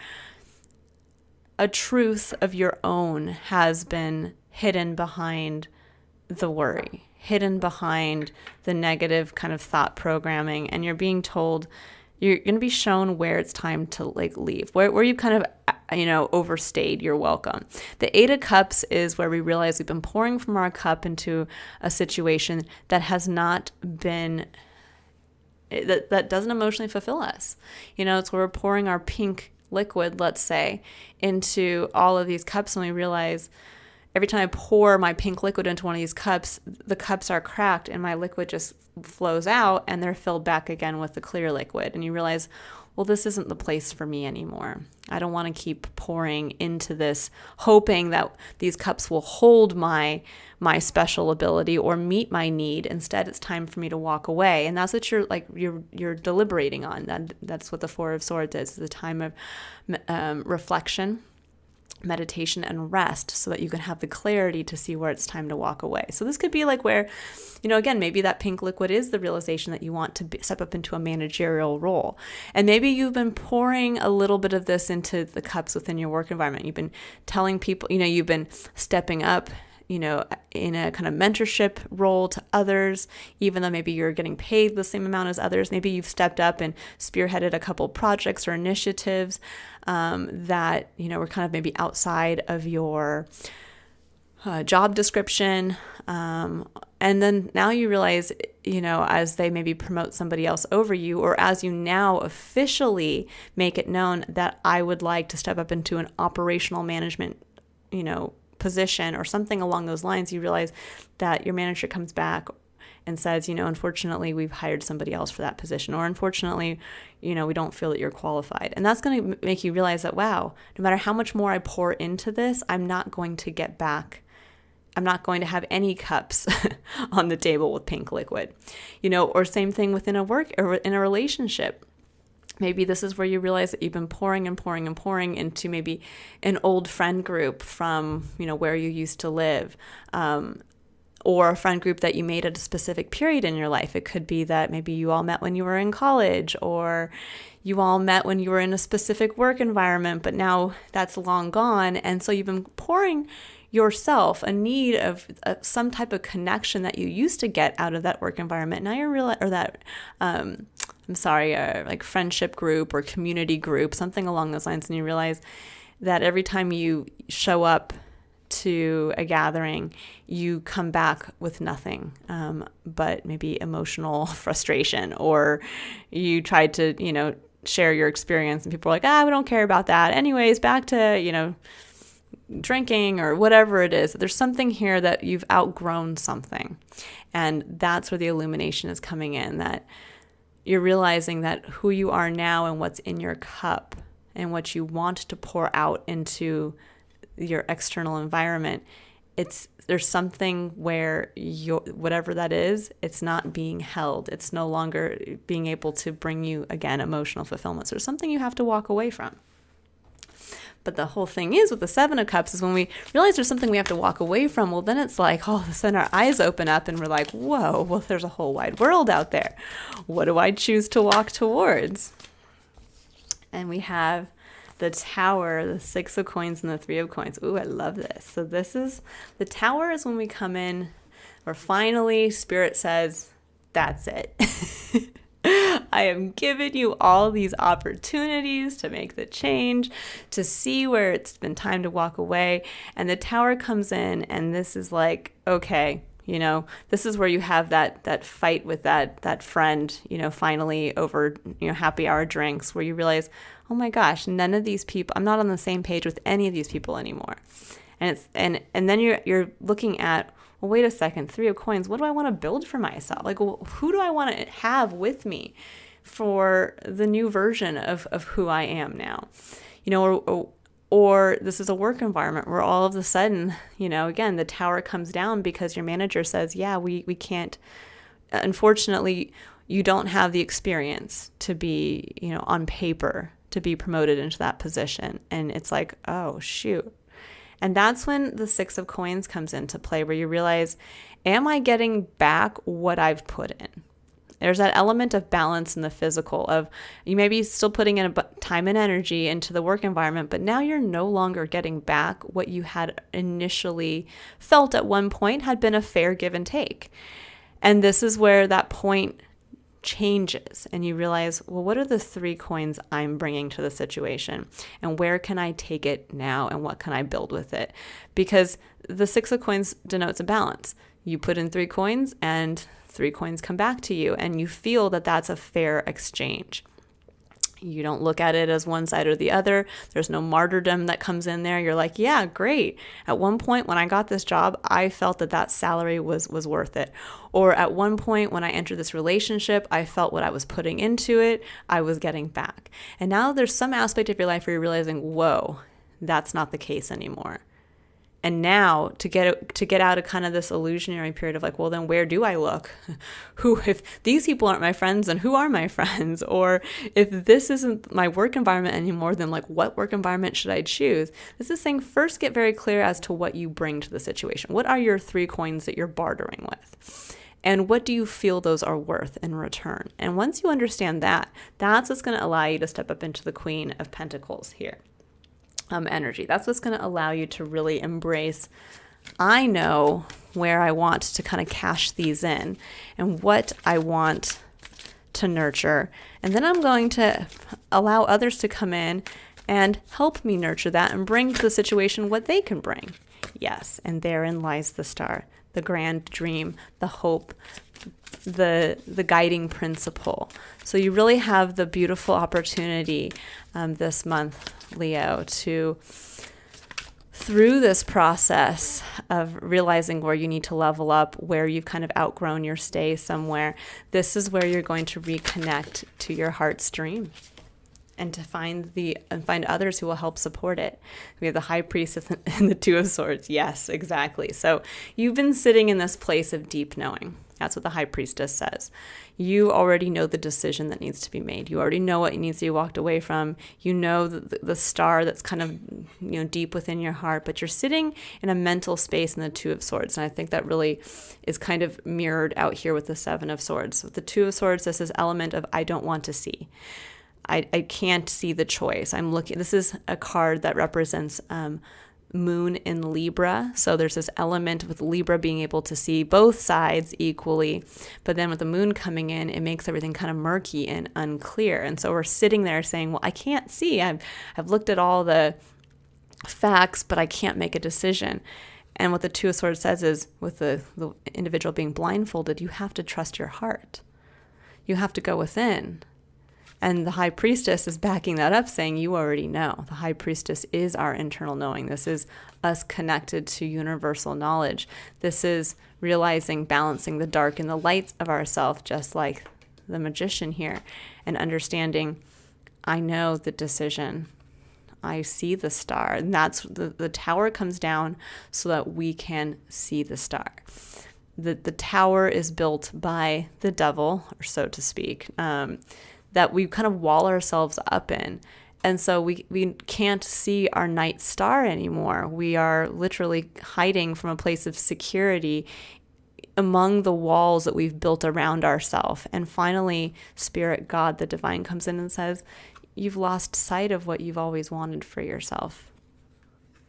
a truth of your own has been hidden behind the worry, hidden behind the negative kind of thought programming, and you're being told, you're going to be shown where it's time to like leave, where you kind of, overstayed your welcome. The Eight of Cups is where we realize we've been pouring from our cup into a situation that has not been, that doesn't emotionally fulfill us. It's where we're pouring our pink liquid, let's say, into all of these cups, and we realize every time I pour my pink liquid into one of these cups, the cups are cracked and my liquid just flows out and they're filled back again with the clear liquid. And you realize, well, this isn't the place for me anymore. I don't want to keep pouring into this, hoping that these cups will hold my special ability or meet my need. Instead, it's time for me to walk away. And that's what you're deliberating on. That's what the Four of Swords is. It's a time of reflection, meditation, and rest, so that you can have the clarity to see where it's time to walk away. So this could be like where, again, maybe that pink liquid is the realization that you want to step up into a managerial role. And maybe you've been pouring a little bit of this into the cups within your work environment. You've been telling people, you've been stepping up, in a kind of mentorship role to others, even though maybe you're getting paid the same amount as others. Maybe you've stepped up and spearheaded a couple projects or initiatives that, were kind of maybe outside of your job description. And then now you realize, as they maybe promote somebody else over you, or as you now officially make it known that I would like to step up into an operational management, position or something along those lines, you realize that your manager comes back and says, unfortunately, we've hired somebody else for that position, or unfortunately, we don't feel that you're qualified. And that's going to make you realize that, wow, no matter how much more I pour into this, I'm not going to get back. I'm not going to have any cups on the table with pink liquid, or same thing within a work or in a relationship. Maybe this is where you realize that you've been pouring and pouring and pouring into maybe an old friend group from, where you used to live, or a friend group that you made at a specific period in your life. It could be that maybe you all met when you were in college, or you all met when you were in a specific work environment, but now that's long gone. And so you've been pouring yourself a need of some type of connection that you used to get out of that work environment. Now you're like friendship group or community group, something along those lines. And you realize that every time you show up to a gathering, you come back with nothing but maybe emotional frustration, or you tried to, share your experience and people are like, we don't care about that. Anyways, back to, drinking or whatever it is. There's something here that you've outgrown something. And that's where the illumination is coming in, that you're realizing that who you are now and what's in your cup and what you want to pour out into your external environment, there's something where whatever that is, it's not being held. It's no longer being able to bring you, again, emotional fulfillment. So there's something you have to walk away from. But the whole thing is with the Seven of Cups is when we realize there's something we have to walk away from, well, then it's like all of a sudden our eyes open up and we're like, whoa, well, there's a whole wide world out there. What do I choose to walk towards? And we have the Tower, the Six of Coins, and the Three of Coins. Ooh, I love this. So the Tower is when we come in, where finally Spirit says, that's it. I am giving you all these opportunities to make the change, to see where it's been time to walk away. And the Tower comes in, and this is like, okay, this is where you have that fight with that friend, finally over, happy hour drinks, where you realize, oh my gosh, none of these people, I'm not on the same page with any of these people anymore. And then you're looking at, well, wait a second, Three of Coins, what do I want to build for myself? Like, who do I want to have with me for the new version of who I am now? Or Or this is a work environment where all of a sudden, again, the tower comes down because your manager says, yeah, we can't, unfortunately, you don't have the experience to be, on paper, to be promoted into that position. And it's like, oh, shoot. And that's when the Six of Coins comes into play, where you realize, am I getting back what I've put in? There's that element of balance in the physical of you may be still putting in time and energy into the work environment, but now you're no longer getting back what you had initially felt at one point had been a fair give and take. And this is where that point changes and you realize, well, what are the 3 coins I'm bringing to the situation, and where can I take it now, and what can I build with it? Because the 6 of Coins denotes a balance. You put in 3 coins and 3 coins come back to you, and you feel that that's a fair exchange. You don't look at it as one side or the other. There's no martyrdom that comes in there. You're like, yeah, great. At one point when I got this job, I felt that salary was worth it. Or at one point when I entered this relationship, I felt what I was putting into it, I was getting back. And now there's some aspect of your life where you're realizing, whoa, that's not the case anymore. And now to get out of kind of this illusionary period of like, well, then where do I look? If these people aren't my friends, then who are my friends? Or if this isn't my work environment anymore, then like what work environment should I choose? This is saying first get very clear as to what you bring to the situation. What are your 3 coins that you're bartering with? And what do you feel those are worth in return? And once you understand that, that's what's going to allow you to step up into the Queen of Pentacles here. Energy. That's what's going to allow you to really embrace, I know where I want to kind of cash these in and what I want to nurture. And then I'm going to allow others to come in and help me nurture that and bring to the situation what they can bring. Yes, and therein lies the star, the grand dream, the hope, the guiding principle. So you really have the beautiful opportunity this month, Leo, to through this process of realizing where you need to level up, where you've kind of outgrown your stay somewhere, this is where you're going to reconnect to your heart's dream and to find others who will help support it. We have the High Priestess and the Two of Swords. Yes, exactly. So you've been sitting in this place of deep knowing. That's what the High Priestess says. You already know the decision that needs to be made. You already know what needs to be walked away from. You know the star that's kind of deep within your heart, but you're sitting in a mental space in the Two of Swords. And I think that really is kind of mirrored out here with the Seven of Swords. With the Two of Swords, this is element of I don't want to see. I can't see the choice. I'm looking. This is a card that represents Moon in Libra. So there's this element with Libra being able to see both sides equally. But then with the moon coming in, it makes everything kind of murky and unclear. And so we're sitting there saying, well, I can't see. I've looked at all the facts, but I can't make a decision. And what the Two of Swords says is with the individual being blindfolded, you have to trust your heart. You have to go within. And the High Priestess is backing that up, saying you already know. The High Priestess is our internal knowing. This is us connected to universal knowledge. This is realizing, balancing the dark and the light of ourself, just like the Magician here, and understanding, I know the decision. I see the star. And that's the tower comes down so that we can see the star. The tower is built by the devil, or so to speak, that we kind of wall ourselves up in. And so we can't see our night star anymore. We are literally hiding from a place of security among the walls that we've built around ourselves. And finally, Spirit, God, the divine, comes in and says, you've lost sight of what you've always wanted for yourself.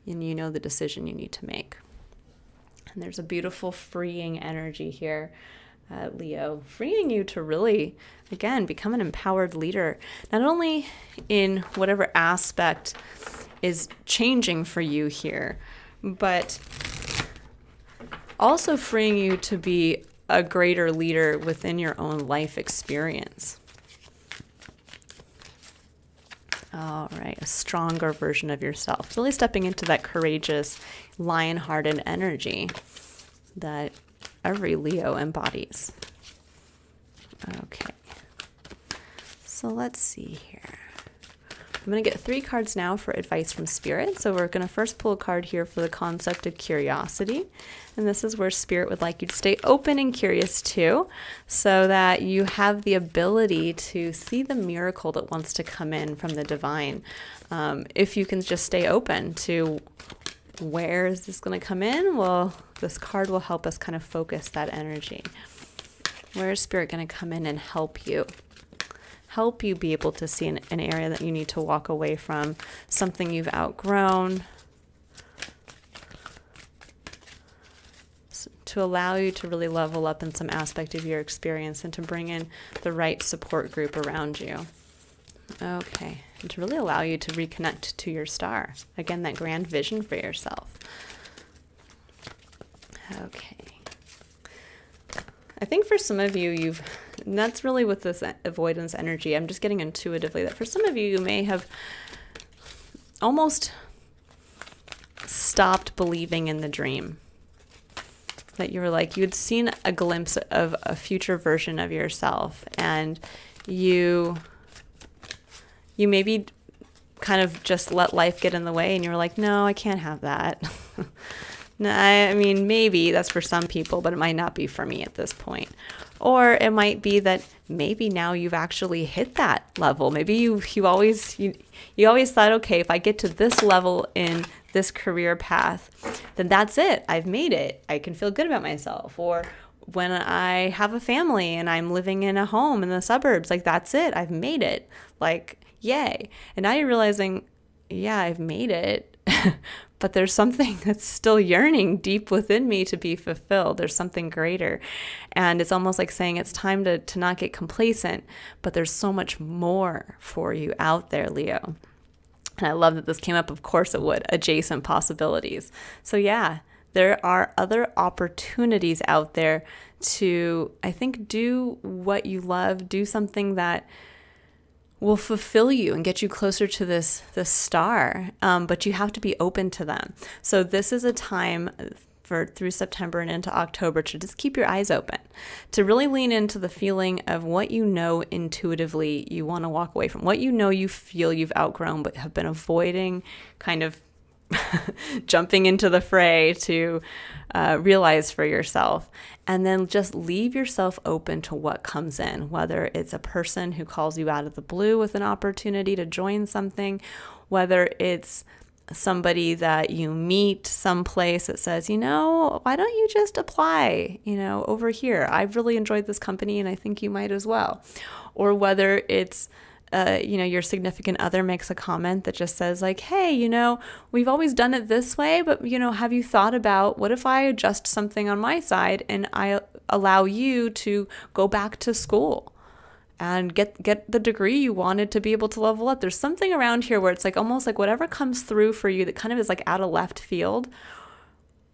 And you know the decision you need to make. And there's a beautiful freeing energy here, Leo, freeing you to really, again, become an empowered leader, not only in whatever aspect is changing for you here, but also freeing you to be a greater leader within your own life experience. All right, a stronger version of yourself, really stepping into that courageous, lion-hearted energy that every Leo embodies. Okay, so let's see here. I'm going to get 3 cards now for advice from Spirit. So we're going to first pull a card here for the concept of curiosity. And this is where Spirit would like you to stay open and curious too, so that you have the ability to see the miracle that wants to come in from the divine. If you can just stay open to where is this going to come in, well, this card will help us kind of focus that energy. Where is Spirit going to come in and help you? Help you be able to see an area that you need to walk away from, something you've outgrown, to allow you to really level up in some aspect of your experience and to bring in the right support group around you. Okay, and to really allow you to reconnect to your star. Again, that grand vision for yourself. Okay. I think for some of you, and that's really with this avoidance energy, I'm just getting intuitively that for some of you, you may have almost stopped believing in the dream. That you were like, you'd seen a glimpse of a future version of yourself, and you maybe kind of just let life get in the way, and you were like, no, I can't have that. No, I mean, maybe that's for some people, but it might not be for me at this point. Or it might be that maybe now you've actually hit that level. Maybe you always thought, okay, if I get to this level in this career path, then that's it. I've made it. I can feel good about myself. Or when I have a family and I'm living in a home in the suburbs, like that's it. I've made it. Like, yay. And now you're realizing, yeah, I've made it. But there's something that's still yearning deep within me to be fulfilled. There's something greater. And it's almost like saying it's time to not get complacent, but there's so much more for you out there, Leo. And I love that this came up. Of course it would. Adjacent possibilities. So yeah, there are other opportunities out there to, I think, do what you love, do something that will fulfill you and get you closer to this star, but you have to be open to them. So this is a time through September and into October to just keep your eyes open, to really lean into the feeling of what you know intuitively you want to walk away from, what you know you feel you've outgrown but have been avoiding, kind of jumping into the fray to realize for yourself. And then just leave yourself open to what comes in, whether it's a person who calls you out of the blue with an opportunity to join something, whether it's somebody that you meet someplace that says, why don't you just apply, over here? I've really enjoyed this company and I think you might as well. Or whether it's your significant other makes a comment that just says like, hey, we've always done it this way, but, have you thought about what if I adjust something on my side and I allow you to go back to school and get the degree you wanted to be able to level up? There's something around here where it's like almost like whatever comes through for you that kind of is like out of left field,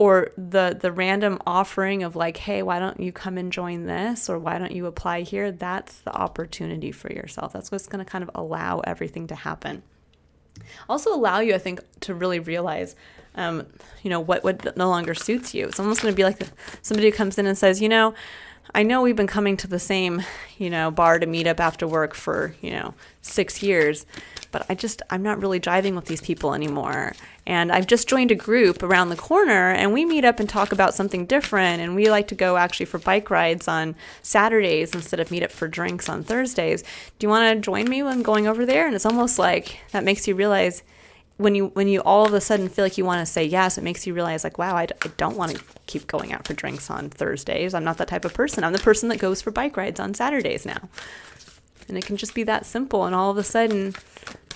or the random offering of like, hey, why don't you come and join this? Or why don't you apply here? That's the opportunity for yourself. That's what's going to kind of allow everything to happen. Also allow you, I think, to really realize, what no longer suits you. It's almost going to be like somebody who comes in and says, I know we've been coming to the same, bar to meet up after work for, 6 years, but I'm not really jiving with these people anymore. And I've just joined a group around the corner and we meet up and talk about something different. And we like to go actually for bike rides on Saturdays instead of meet up for drinks on Thursdays. Do you want to join me when going over there? And it's almost like that makes you realize when you all of a sudden feel like you want to say yes, it makes you realize like, wow, I don't want to keep going out for drinks on Thursdays. I'm not that type of person. I'm the person that goes for bike rides on Saturdays now. And it can just be that simple. And all of a sudden,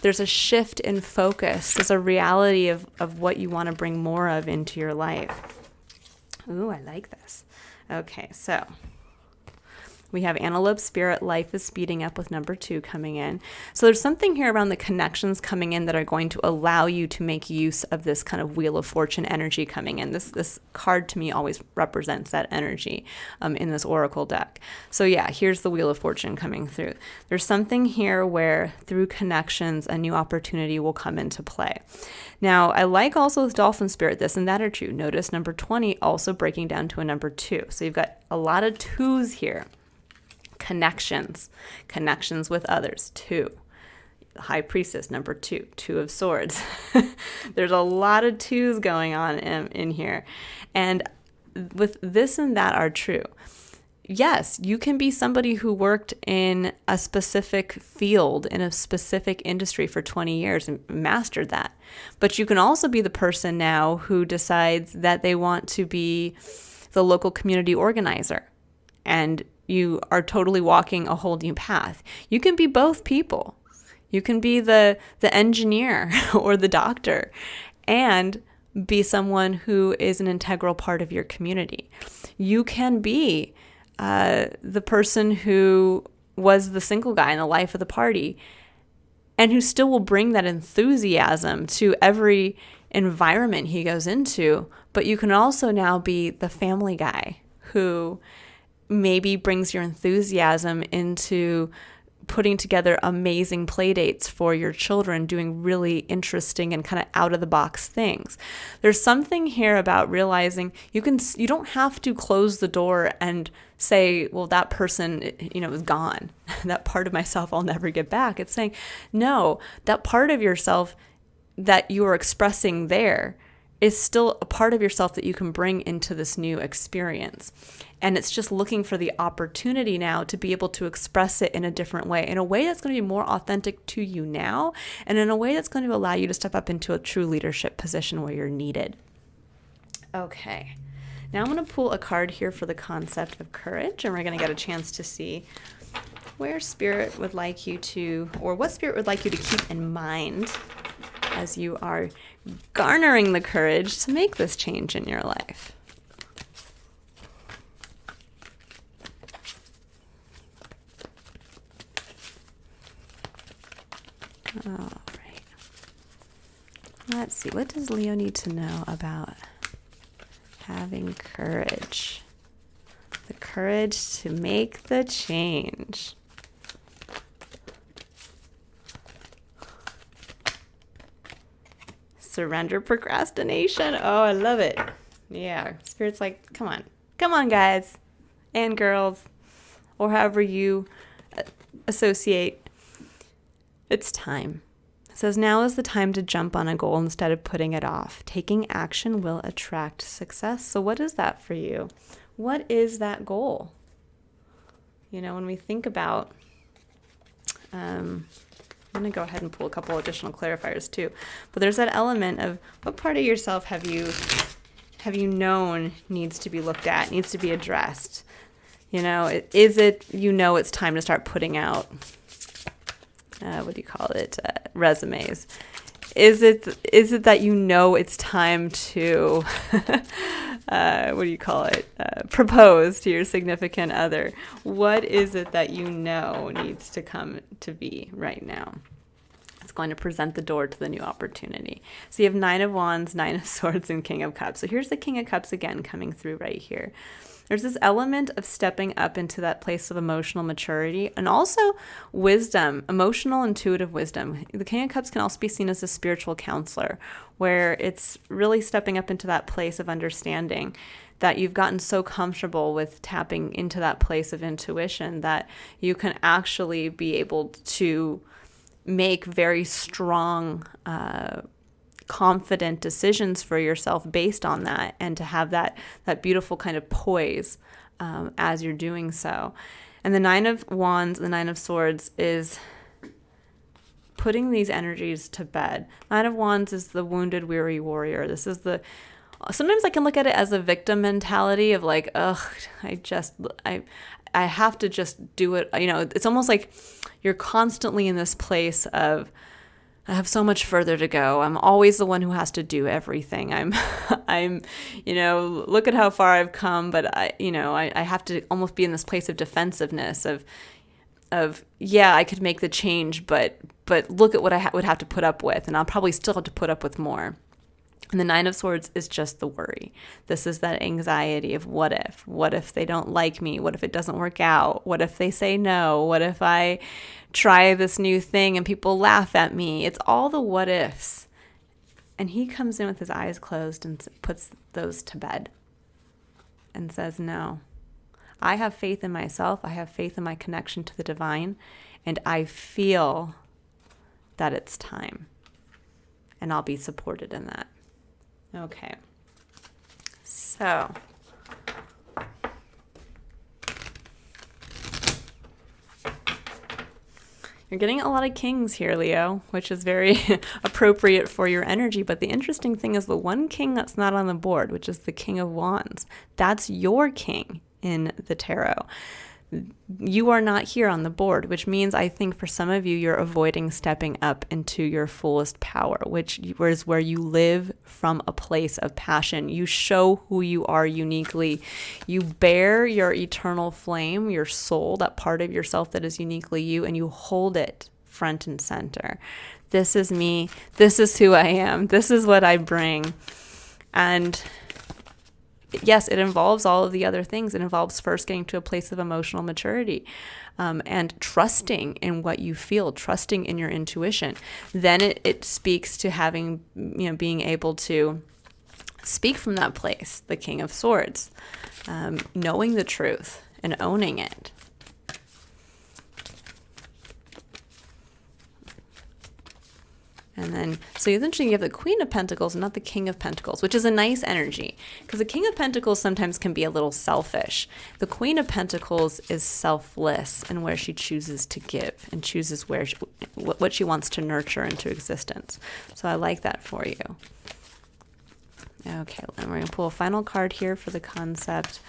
there's a shift in focus. There's a reality of what you want to bring more of into your life. Ooh, I like this. Okay, so we have Antelope Spirit, life is speeding up with number 2 coming in. So there's something here around the connections coming in that are going to allow you to make use of this kind of Wheel of Fortune energy coming in. This card to me always represents that energy in this Oracle deck. So yeah, here's the Wheel of Fortune coming through. There's something here where through connections, a new opportunity will come into play. Now, I like also with Dolphin Spirit, this and that are true. Notice number 20 also breaking down to a number 2. So you've got a lot of 2s here. Connections with others, 2. High Priestess, number 2, 2 of Swords. There's a lot of 2s going on in here. And with this and that are true. Yes, you can be somebody who worked in a specific field, in a specific industry for 20 years and mastered that. But you can also be the person now who decides that they want to be the local community organizer, and you are totally walking a whole new path. You can be both people. You can be the engineer or the doctor and be someone who is an integral part of your community. You can be the person who was the single guy in the life of the party and who still will bring that enthusiasm to every environment he goes into. But you can also now be the family guy who maybe brings your enthusiasm into putting together amazing play dates for your children, doing really interesting and kind of out of the box things. There's something here about realizing you don't have to close the door and say, well, that person, is gone. That part of myself I'll never get back. It's saying, no, that part of yourself that you are expressing there is still a part of yourself that you can bring into this new experience. And it's just looking for the opportunity now to be able to express it in a different way, in a way that's going to be more authentic to you now, and in a way that's going to allow you to step up into a true leadership position where you're needed. Okay, now I'm going to pull a card here for the concept of courage, and we're going to get a chance to see where Spirit would like you to, or what Spirit would like you to keep in mind as you are garnering the courage to make this change in your life. All right. Let's see. What does Leo need to know about having courage? The courage to make the change. Surrender procrastination. Oh, I love it. Yeah. Spirit's like, come on. Come on, guys and girls, or however you associate. It's time. It says now is the time to jump on a goal instead of putting it off. Taking action will attract success. So what is that for you? What is that goal? When we think about, I'm going to go ahead and pull a couple additional clarifiers too. But there's that element of what part of yourself have you known needs to be looked at, needs to be addressed? Is it, it's time to start putting out resumes? Is it that it's time to propose to your significant other? What is it that needs to come to be right now? It's going to present the door to the new opportunity. So you have 9 of Wands, 9 of Swords, and King of Cups. So here's the King of Cups again coming through right here. There's this element of stepping up into that place of emotional maturity and also wisdom, emotional, intuitive wisdom. The King of Cups can also be seen as a spiritual counselor, where it's really stepping up into that place of understanding that you've gotten so comfortable with tapping into that place of intuition that you can actually be able to make very strong, confident decisions for yourself based on that, and to have that beautiful kind of poise as you're doing so. And the 9 of Wands, the 9 of Swords is putting these energies to bed. 9 of Wands is the wounded, weary warrior. This is sometimes I can look at it as a victim mentality of like, I have to just do it. It's almost like you're constantly in this place of, I have so much further to go. I'm always the one who has to do everything. I'm, look at how far I've come, but I have to almost be in this place of defensiveness of, I could make the change, but look at what I would have to put up with, and I'll probably still have to put up with more. And the 9 of Swords is just the worry. This is that anxiety of what if? What if they don't like me? What if it doesn't work out? What if they say no? What if I try this new thing and people laugh at me? It's all the what ifs. And he comes in with his eyes closed and puts those to bed and says, no, I have faith in myself. I have faith in my connection to the divine. And I feel that it's time. And I'll be supported in that. Okay. So you're getting a lot of kings here, Leo, which is very appropriate for your energy. But the interesting thing is the one king that's not on the board, which is the King of Wands. That's your king in the tarot. You are not here on the board, which means I think for some of you, you're avoiding stepping up into your fullest power, which is where you live from a place of passion. You show who you are uniquely. You bear your eternal flame, your soul, that part of yourself that is uniquely you, and you hold it front and center. This is me. This is who I am. This is what I bring. And yes, it involves all of the other things. It involves first getting to a place of emotional maturity and trusting in what you feel, trusting in your intuition. Then it speaks to having, being able to speak from that place, the King of Swords, knowing the truth and owning it. And then, so essentially you have the Queen of Pentacles, not the King of Pentacles, which is a nice energy because the King of Pentacles sometimes can be a little selfish. The Queen of Pentacles is selfless in where she chooses to give and chooses what she wants to nurture into existence. So I like that for you. Okay, and we're going to pull a final card here for the concept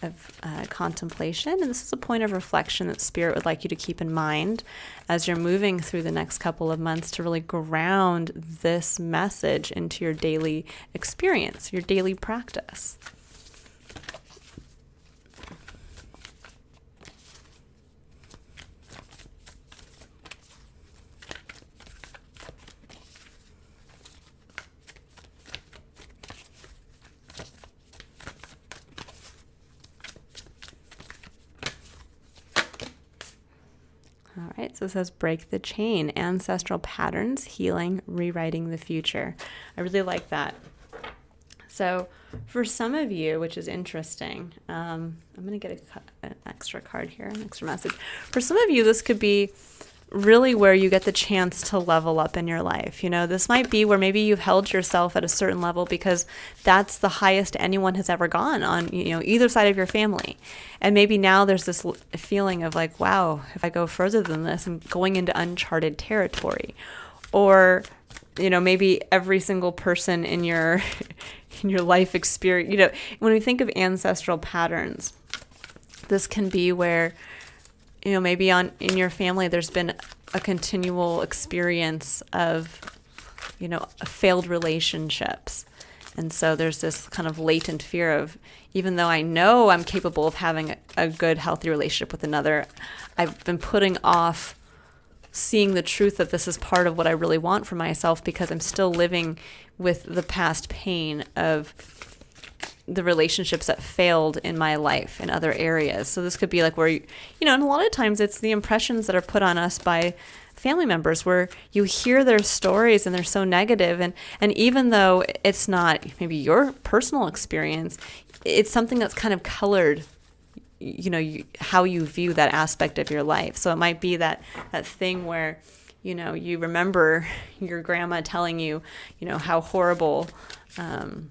of contemplation. And this is a point of reflection that Spirit would like you to keep in mind as you're moving through the next couple of months to really ground this message into your daily experience, your daily practice. All right, so it says break the chain, ancestral patterns, healing, rewriting the future. I really like that. So for some of you, which is interesting, I'm going to get an extra card here, an extra message. For some of you, this could be really where you get the chance to level up in your life. This might be where maybe you've held yourself at a certain level because that's the highest anyone has ever gone on, either side of your family. And maybe now there's this feeling of like, wow, if I go further than this, I'm going into uncharted territory. Or, maybe every single person in your in your life experience, when we think of ancestral patterns, this can be where maybe in your family, there's been a continual experience of, failed relationships. And so there's this kind of latent fear of, even though I know I'm capable of having a good, healthy relationship with another, I've been putting off seeing the truth that this is part of what I really want for myself because I'm still living with the past pain of the relationships that failed in my life in other areas. So this could be like where, and a lot of times it's the impressions that are put on us by family members where you hear their stories and they're so negative. And even though it's not maybe your personal experience, it's something that's kind of colored, how you view that aspect of your life. So it might be that thing where, you remember your grandma telling you, how horrible, how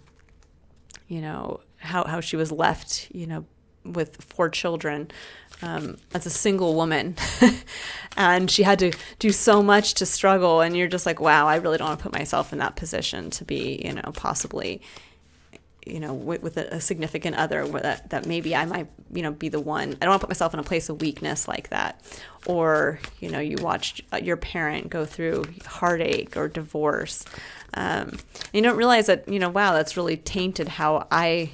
she was left, with 4 children as a single woman. And she had to do so much to struggle. And you're just like, wow, I really don't want to put myself in that position to be, possibly, with a significant other where that maybe I might, be the one. I don't want to put myself in a place of weakness like that. Or, you watched your parent go through heartache or divorce. You don't realize that, wow, that's really tainted how I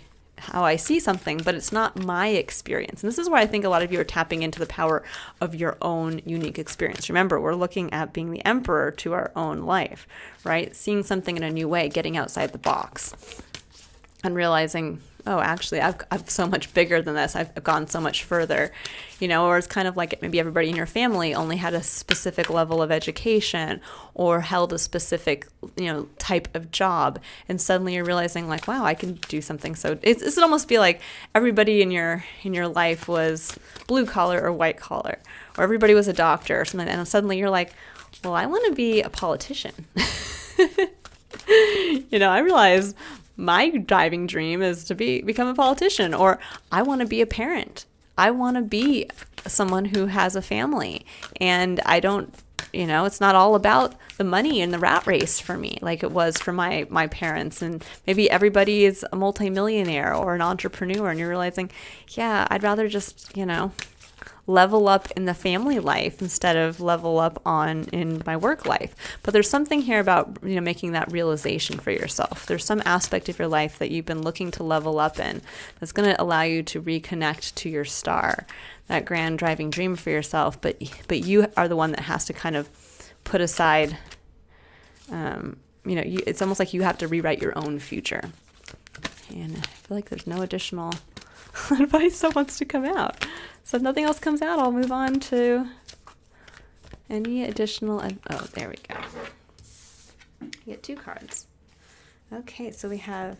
see something, but it's not my experience. And this is where I think a lot of you are tapping into the power of your own unique experience. Remember, we're looking at being the emperor to our own life, right? Seeing something in a new way, getting outside the box and realizing, oh, actually, I'm so much bigger than this. I've gone so much further, or it's kind of like maybe everybody in your family only had a specific level of education or held a specific, type of job. And suddenly you're realizing like, wow, I can do something. So it's almost be like everybody in your life was blue collar or white collar, or everybody was a doctor or something. And suddenly you're like, well, I want to be a politician. I realize my driving dream is to become a politician, or I want to be a parent. I want to be someone who has a family, and I don't, it's not all about the money and the rat race for me like it was for my parents. And maybe everybody is a multimillionaire or an entrepreneur, and you're realizing, yeah, I'd rather just, level up in the family life instead of level up in my work life. But there's something here about, making that realization for yourself. There's some aspect of your life that you've been looking to level up in that's going to allow you to reconnect to your star, that grand driving dream for yourself. But you are the one that has to kind of put aside, it's almost like you have to rewrite your own future. And I feel like there's no additional advice that wants to come out. So if nothing else comes out, I'll move on to any additional. Oh, there we go. You get 2 cards. Okay, so we have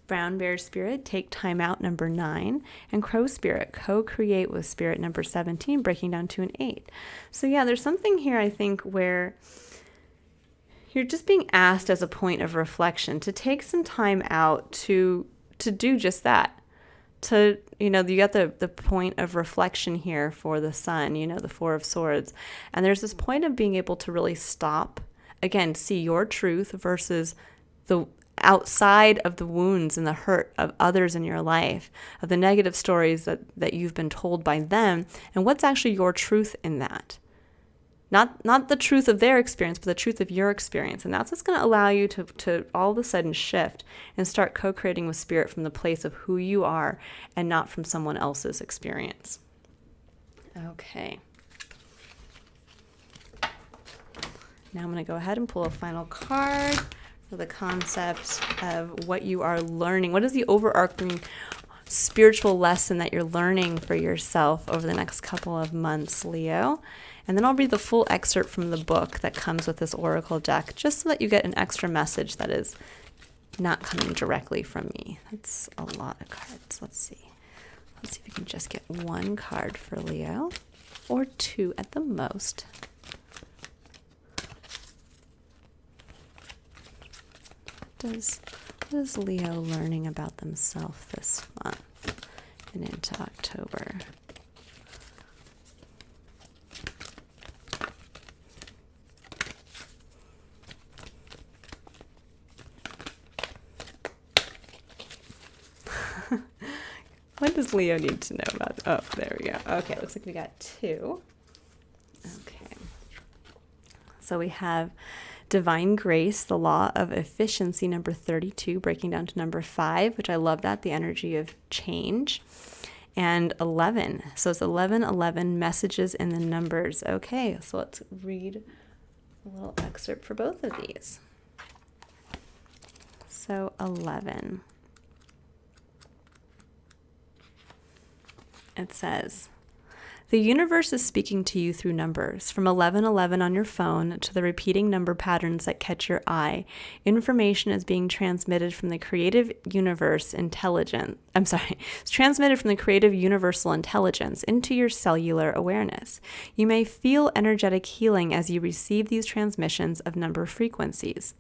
Brown Bear Spirit, Take Time Out, number 9, and Crow Spirit, Co-Create with Spirit, number 17, breaking down to an 8. So yeah, there's something here, I think, where you're just being asked as a point of reflection to take some time out to do just that. To, you got the point of reflection here for the sun, the 4 of Swords. And there's this point of being able to really stop, again, see your truth versus the outside of the wounds and the hurt of others in your life, of the negative stories that you've been told by them, and what's actually your truth in that. Not the truth of their experience, but the truth of your experience. And that's what's going to allow you to all of a sudden shift and start co-creating with Spirit from the place of who you are and not from someone else's experience. Okay. Now I'm going to go ahead and pull a final card for the concept of what you are learning. What is the overarching spiritual lesson that you're learning for yourself over the next couple of months, Leo? And then I'll read the full excerpt from the book that comes with this oracle deck, just so that you get an extra message that is not coming directly from me. That's a lot of cards. Let's see. Let's see if we can just get 1 card for Leo, or 2 at the most. What is Leo learning about themselves this month and into October? What does Leo need to know about? Oh, there we go. Okay, looks like we got 2. Okay. So we have Divine Grace, the Law of Efficiency, number 32, breaking down to number 5, which I love that, the energy of change. And 11. So it's 11, messages in the numbers. Okay, so let's read a little excerpt for both of these. So 11. It says, the universe is speaking to you through numbers, from 1111 on your phone to the repeating number patterns that catch your eye. Information is being transmitted from the creative universe intelligence. It's transmitted from the creative universal intelligence into your cellular awareness. You may feel energetic healing as you receive these transmissions of number frequencies.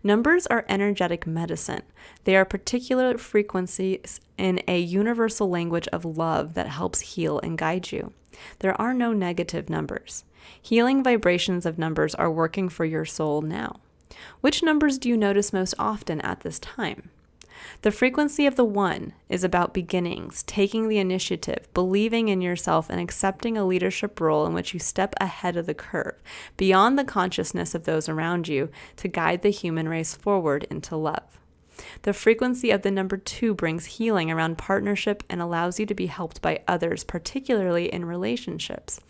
Numbers are energetic medicine. They are particular frequencies in a universal language of love that helps heal and guide you. There are no negative numbers. Healing vibrations of numbers are working for your soul now. Which numbers do you notice most often at this time? The frequency of the 1 is about beginnings, taking the initiative, believing in yourself, and accepting a leadership role in which you step ahead of the curve, beyond the consciousness of those around you, to guide the human race forward into love. The frequency of the number 2 brings healing around partnership and allows you to be helped by others, particularly in relationships.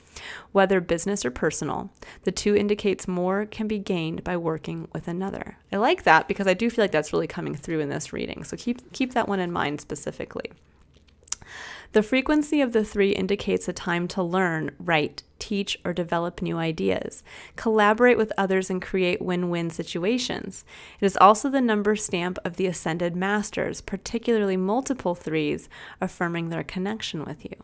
Whether business or personal, the 2 indicates more can be gained by working with another. I like that because I do feel like that's really coming through in this reading. So keep that one in mind specifically. The frequency of the 3 indicates a time to learn, write, teach, or develop new ideas, collaborate with others, and create win-win situations. It is also the number stamp of the Ascended Masters, particularly multiple 3s, affirming their connection with you.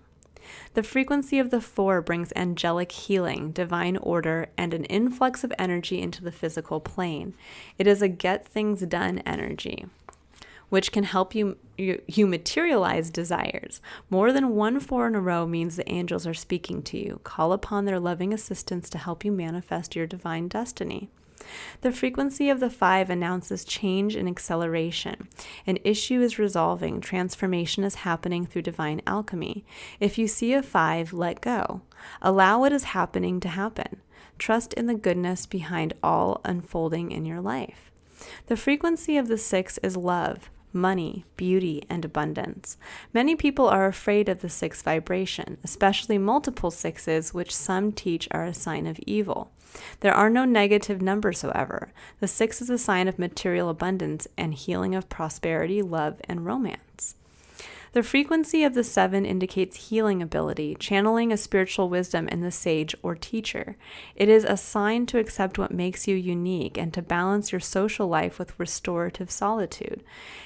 The frequency of the 4 brings angelic healing, divine order, and an influx of energy into the physical plane. It is a get things done energy, which can help you materialize desires. More than 1 4 in a row means the angels are speaking to you. Call upon their loving assistance to help you manifest your divine destiny. The frequency of the 5 announces change and acceleration. An issue is resolving. Transformation is happening through divine alchemy. If you see a 5, let go. Allow what is happening to happen. Trust in the goodness behind all unfolding in your life. The frequency of the 6 is love, money, beauty, and abundance. Many people are afraid of the 6 vibration, especially multiple 6s, which some teach are a sign of evil. There are no negative numbers, however. The 6 is a sign of material abundance and healing of prosperity, love, and romance. The frequency of the 7 indicates healing ability, channeling a spiritual wisdom in the sage or teacher. It is a sign to accept what makes you unique and to balance your social life with restorative solitude.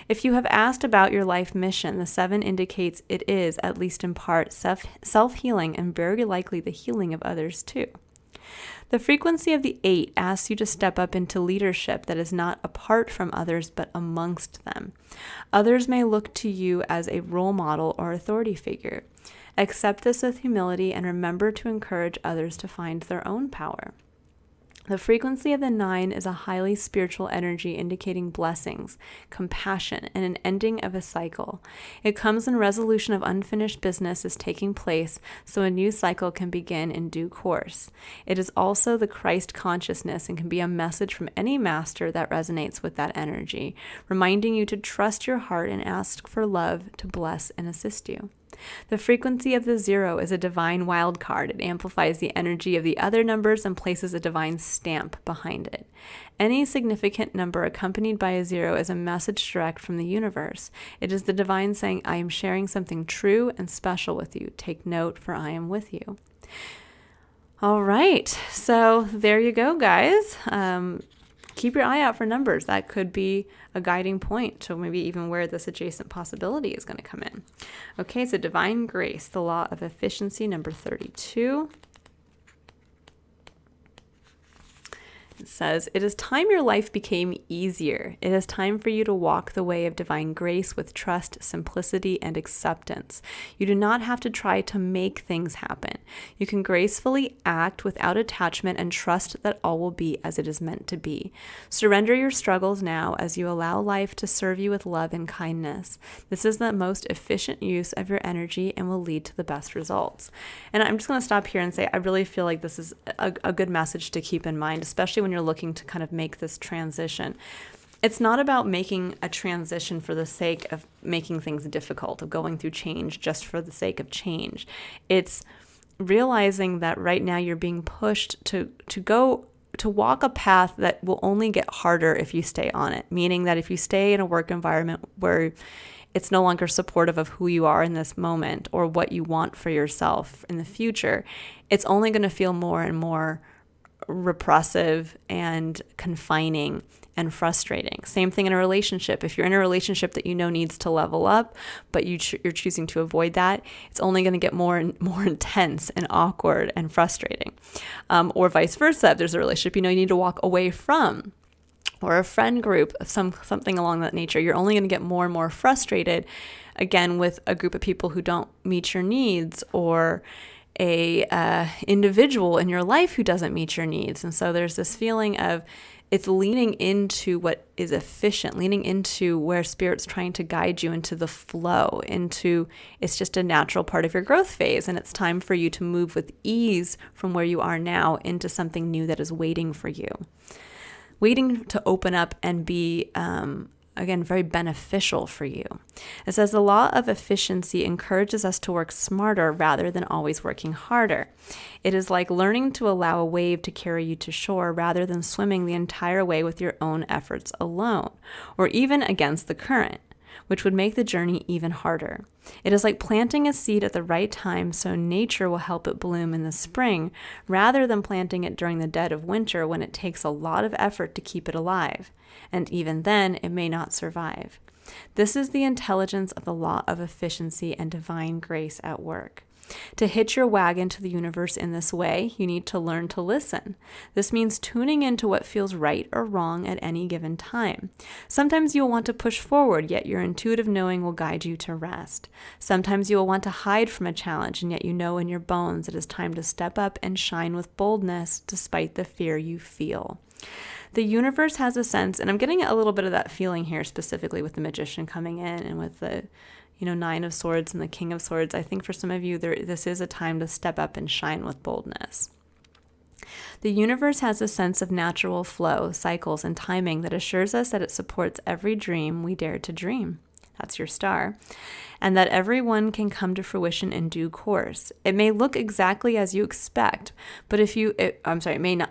If you have asked about your life mission, the 7 indicates it is, at least in part, self-healing and very likely the healing of others too. The frequency of the 8 asks you to step up into leadership that is not apart from others but amongst them. Others may look to you as a role model or authority figure. Accept this with humility and remember to encourage others to find their own power. The frequency of the 9 is a highly spiritual energy indicating blessings, compassion, and an ending of a cycle. It comes when resolution of unfinished business is taking place, so a new cycle can begin in due course. It is also the Christ consciousness and can be a message from any master that resonates with that energy, reminding you to trust your heart and ask for love to bless and assist you. The frequency of the 0 is a divine wild card. It amplifies the energy of the other numbers and places a divine stamp behind it. Any significant number accompanied by a 0 is a message direct from the universe. It is the divine saying, I am sharing something true and special with you. Take note, for I am with you. All right, so there you go, guys. Keep your eye out for numbers. That could be a guiding point to maybe even where this adjacent possibility is going to come in. Okay, so divine grace, the law of efficiency, number 32. It says, it is time your life became easier. It is time for you to walk the way of divine grace with trust, simplicity, and acceptance. You do not have to try to make things happen. You can gracefully act without attachment and trust that all will be as it is meant to be. Surrender your struggles now as you allow life to serve you with love and kindness. This is the most efficient use of your energy and will lead to the best results. And I'm just going to stop here and say, I really feel like this is a good message to keep in mind, especially when you're looking to kind of make this transition. It's not about making a transition for the sake of making things difficult, of going through change just for the sake of change. It's realizing that right now you're being pushed to walk a path that will only get harder if you stay on it, meaning that if you stay in a work environment where it's no longer supportive of who you are in this moment or what you want for yourself in the future, it's only going to feel more and more repressive and confining and frustrating. Same thing in a relationship. If you're in a relationship that you know needs to level up, but you're choosing to avoid that, it's only going to get more and more intense and awkward and frustrating. Or vice versa. If there's a relationship you know you need to walk away from, or a friend group, something along that nature, you're only going to get more and more frustrated, again, with a group of people who don't meet your needs, or a individual in your life who doesn't meet your needs. And so there's this feeling of it's leaning into what is efficient, leaning into where Spirit's trying to guide you into the flow, into it's just a natural part of your growth phase. And it's time for you to move with ease from where you are now into something new that is waiting for you, waiting to open up and be again, very beneficial for you. It says the law of efficiency encourages us to work smarter rather than always working harder. It is like learning to allow a wave to carry you to shore rather than swimming the entire way with your own efforts alone, or even against the current, which would make the journey even harder. It is like planting a seed at the right time so nature will help it bloom in the spring, rather than planting it during the dead of winter when it takes a lot of effort to keep it alive. And even then, it may not survive. This is the intelligence of the law of efficiency and divine grace at work. To hitch your wagon to the universe in this way, you need to learn to listen. This means tuning into what feels right or wrong at any given time. Sometimes you'll want to push forward, yet your intuitive knowing will guide you to rest. Sometimes you will want to hide from a challenge, and yet you know in your bones it is time to step up and shine with boldness despite the fear you feel. The universe has a sense, and I'm getting a little bit of that feeling here specifically with the Magician coming in and with the Nine of Swords and the King of Swords. I think for some of you, this is a time to step up and shine with boldness. The universe has a sense of natural flow, cycles, and timing that assures us that it supports every dream we dare to dream. That's your star. And that everyone can come to fruition in due course. It may look exactly as you expect, but it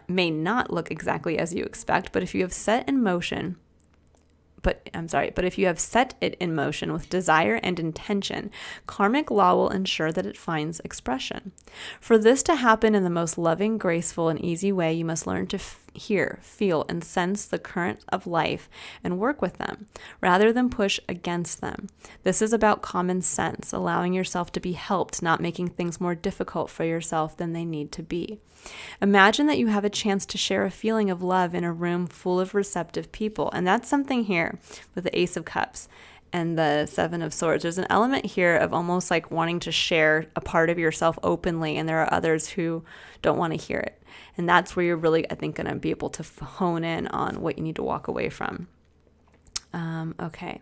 may not look exactly as you expect, but if you have set it in motion with desire and intention, karmic law will ensure that it finds expression. For this to happen in the most loving, graceful, and easy way, you must learn to hear, feel, and sense the current of life and work with them, rather than push against them. This is about common sense, allowing yourself to be helped, not making things more difficult for yourself than they need to be. Imagine that you have a chance to share a feeling of love in a room full of receptive people. And that's something here with the Ace of Cups and the Seven of Swords. There's an element here of almost like wanting to share a part of yourself openly, and there are others who don't want to hear it. And that's where you're really, I think, going to be able to hone in on what you need to walk away from. Okay.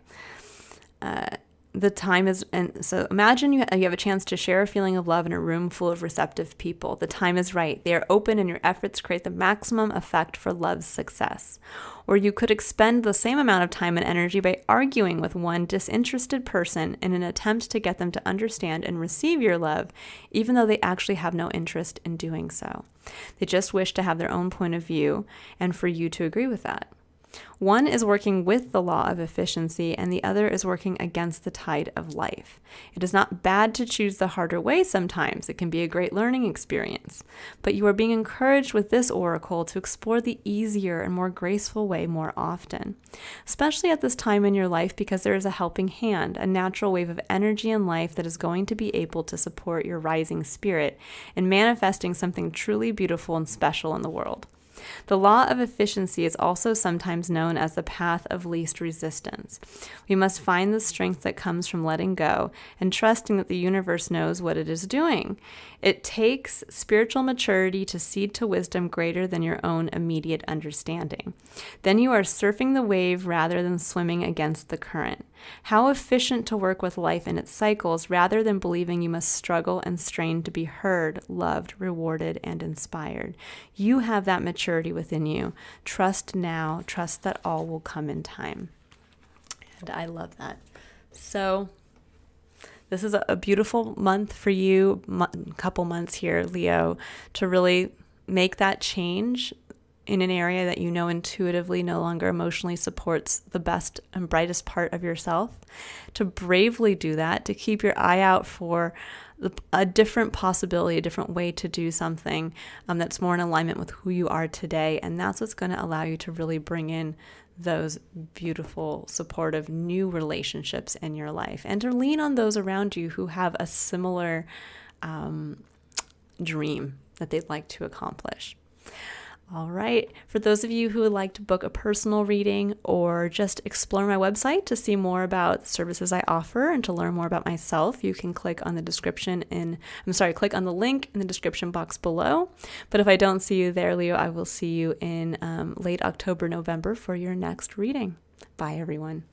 The time is, and so imagine you have a chance to share a feeling of love in a room full of receptive people. The time is right. They are open, and your efforts create the maximum effect for love's success. Or you could expend the same amount of time and energy by arguing with one disinterested person in an attempt to get them to understand and receive your love, even though they actually have no interest in doing so. They just wish to have their own point of view and for you to agree with that. One is working with the law of efficiency, and the other is working against the tide of life. It is not bad to choose the harder way sometimes. It can be a great learning experience. But you are being encouraged with this oracle to explore the easier and more graceful way more often, especially at this time in your life, because there is a helping hand, a natural wave of energy in life that is going to be able to support your rising spirit in manifesting something truly beautiful and special in the world. The law of efficiency is also sometimes known as the path of least resistance. We must find the strength that comes from letting go and trusting that the universe knows what it is doing. It takes spiritual maturity to cede to wisdom greater than your own immediate understanding. Then you are surfing the wave rather than swimming against the current. How efficient to work with life in its cycles rather than believing you must struggle and strain to be heard, loved, rewarded, and inspired. You have that maturity within you. Trust now. Trust that all will come in time. And I love that. So this is a beautiful month for you, couple months here, Leo, to really make that change in an area that you know intuitively no longer emotionally supports the best and brightest part of yourself, to bravely do that, to keep your eye out for a different possibility, a different way to do something that's more in alignment with who you are today. And that's what's going to allow you to really bring in those beautiful, supportive new relationships in your life, and to lean on those around you who have a similar dream that they'd like to accomplish. All right. For those of you who would like to book a personal reading or just explore my website to see more about the services I offer and to learn more about myself, you can click on the click on the link in the description box below. But if I don't see you there, Leo, I will see you in late October, November for your next reading. Bye, everyone.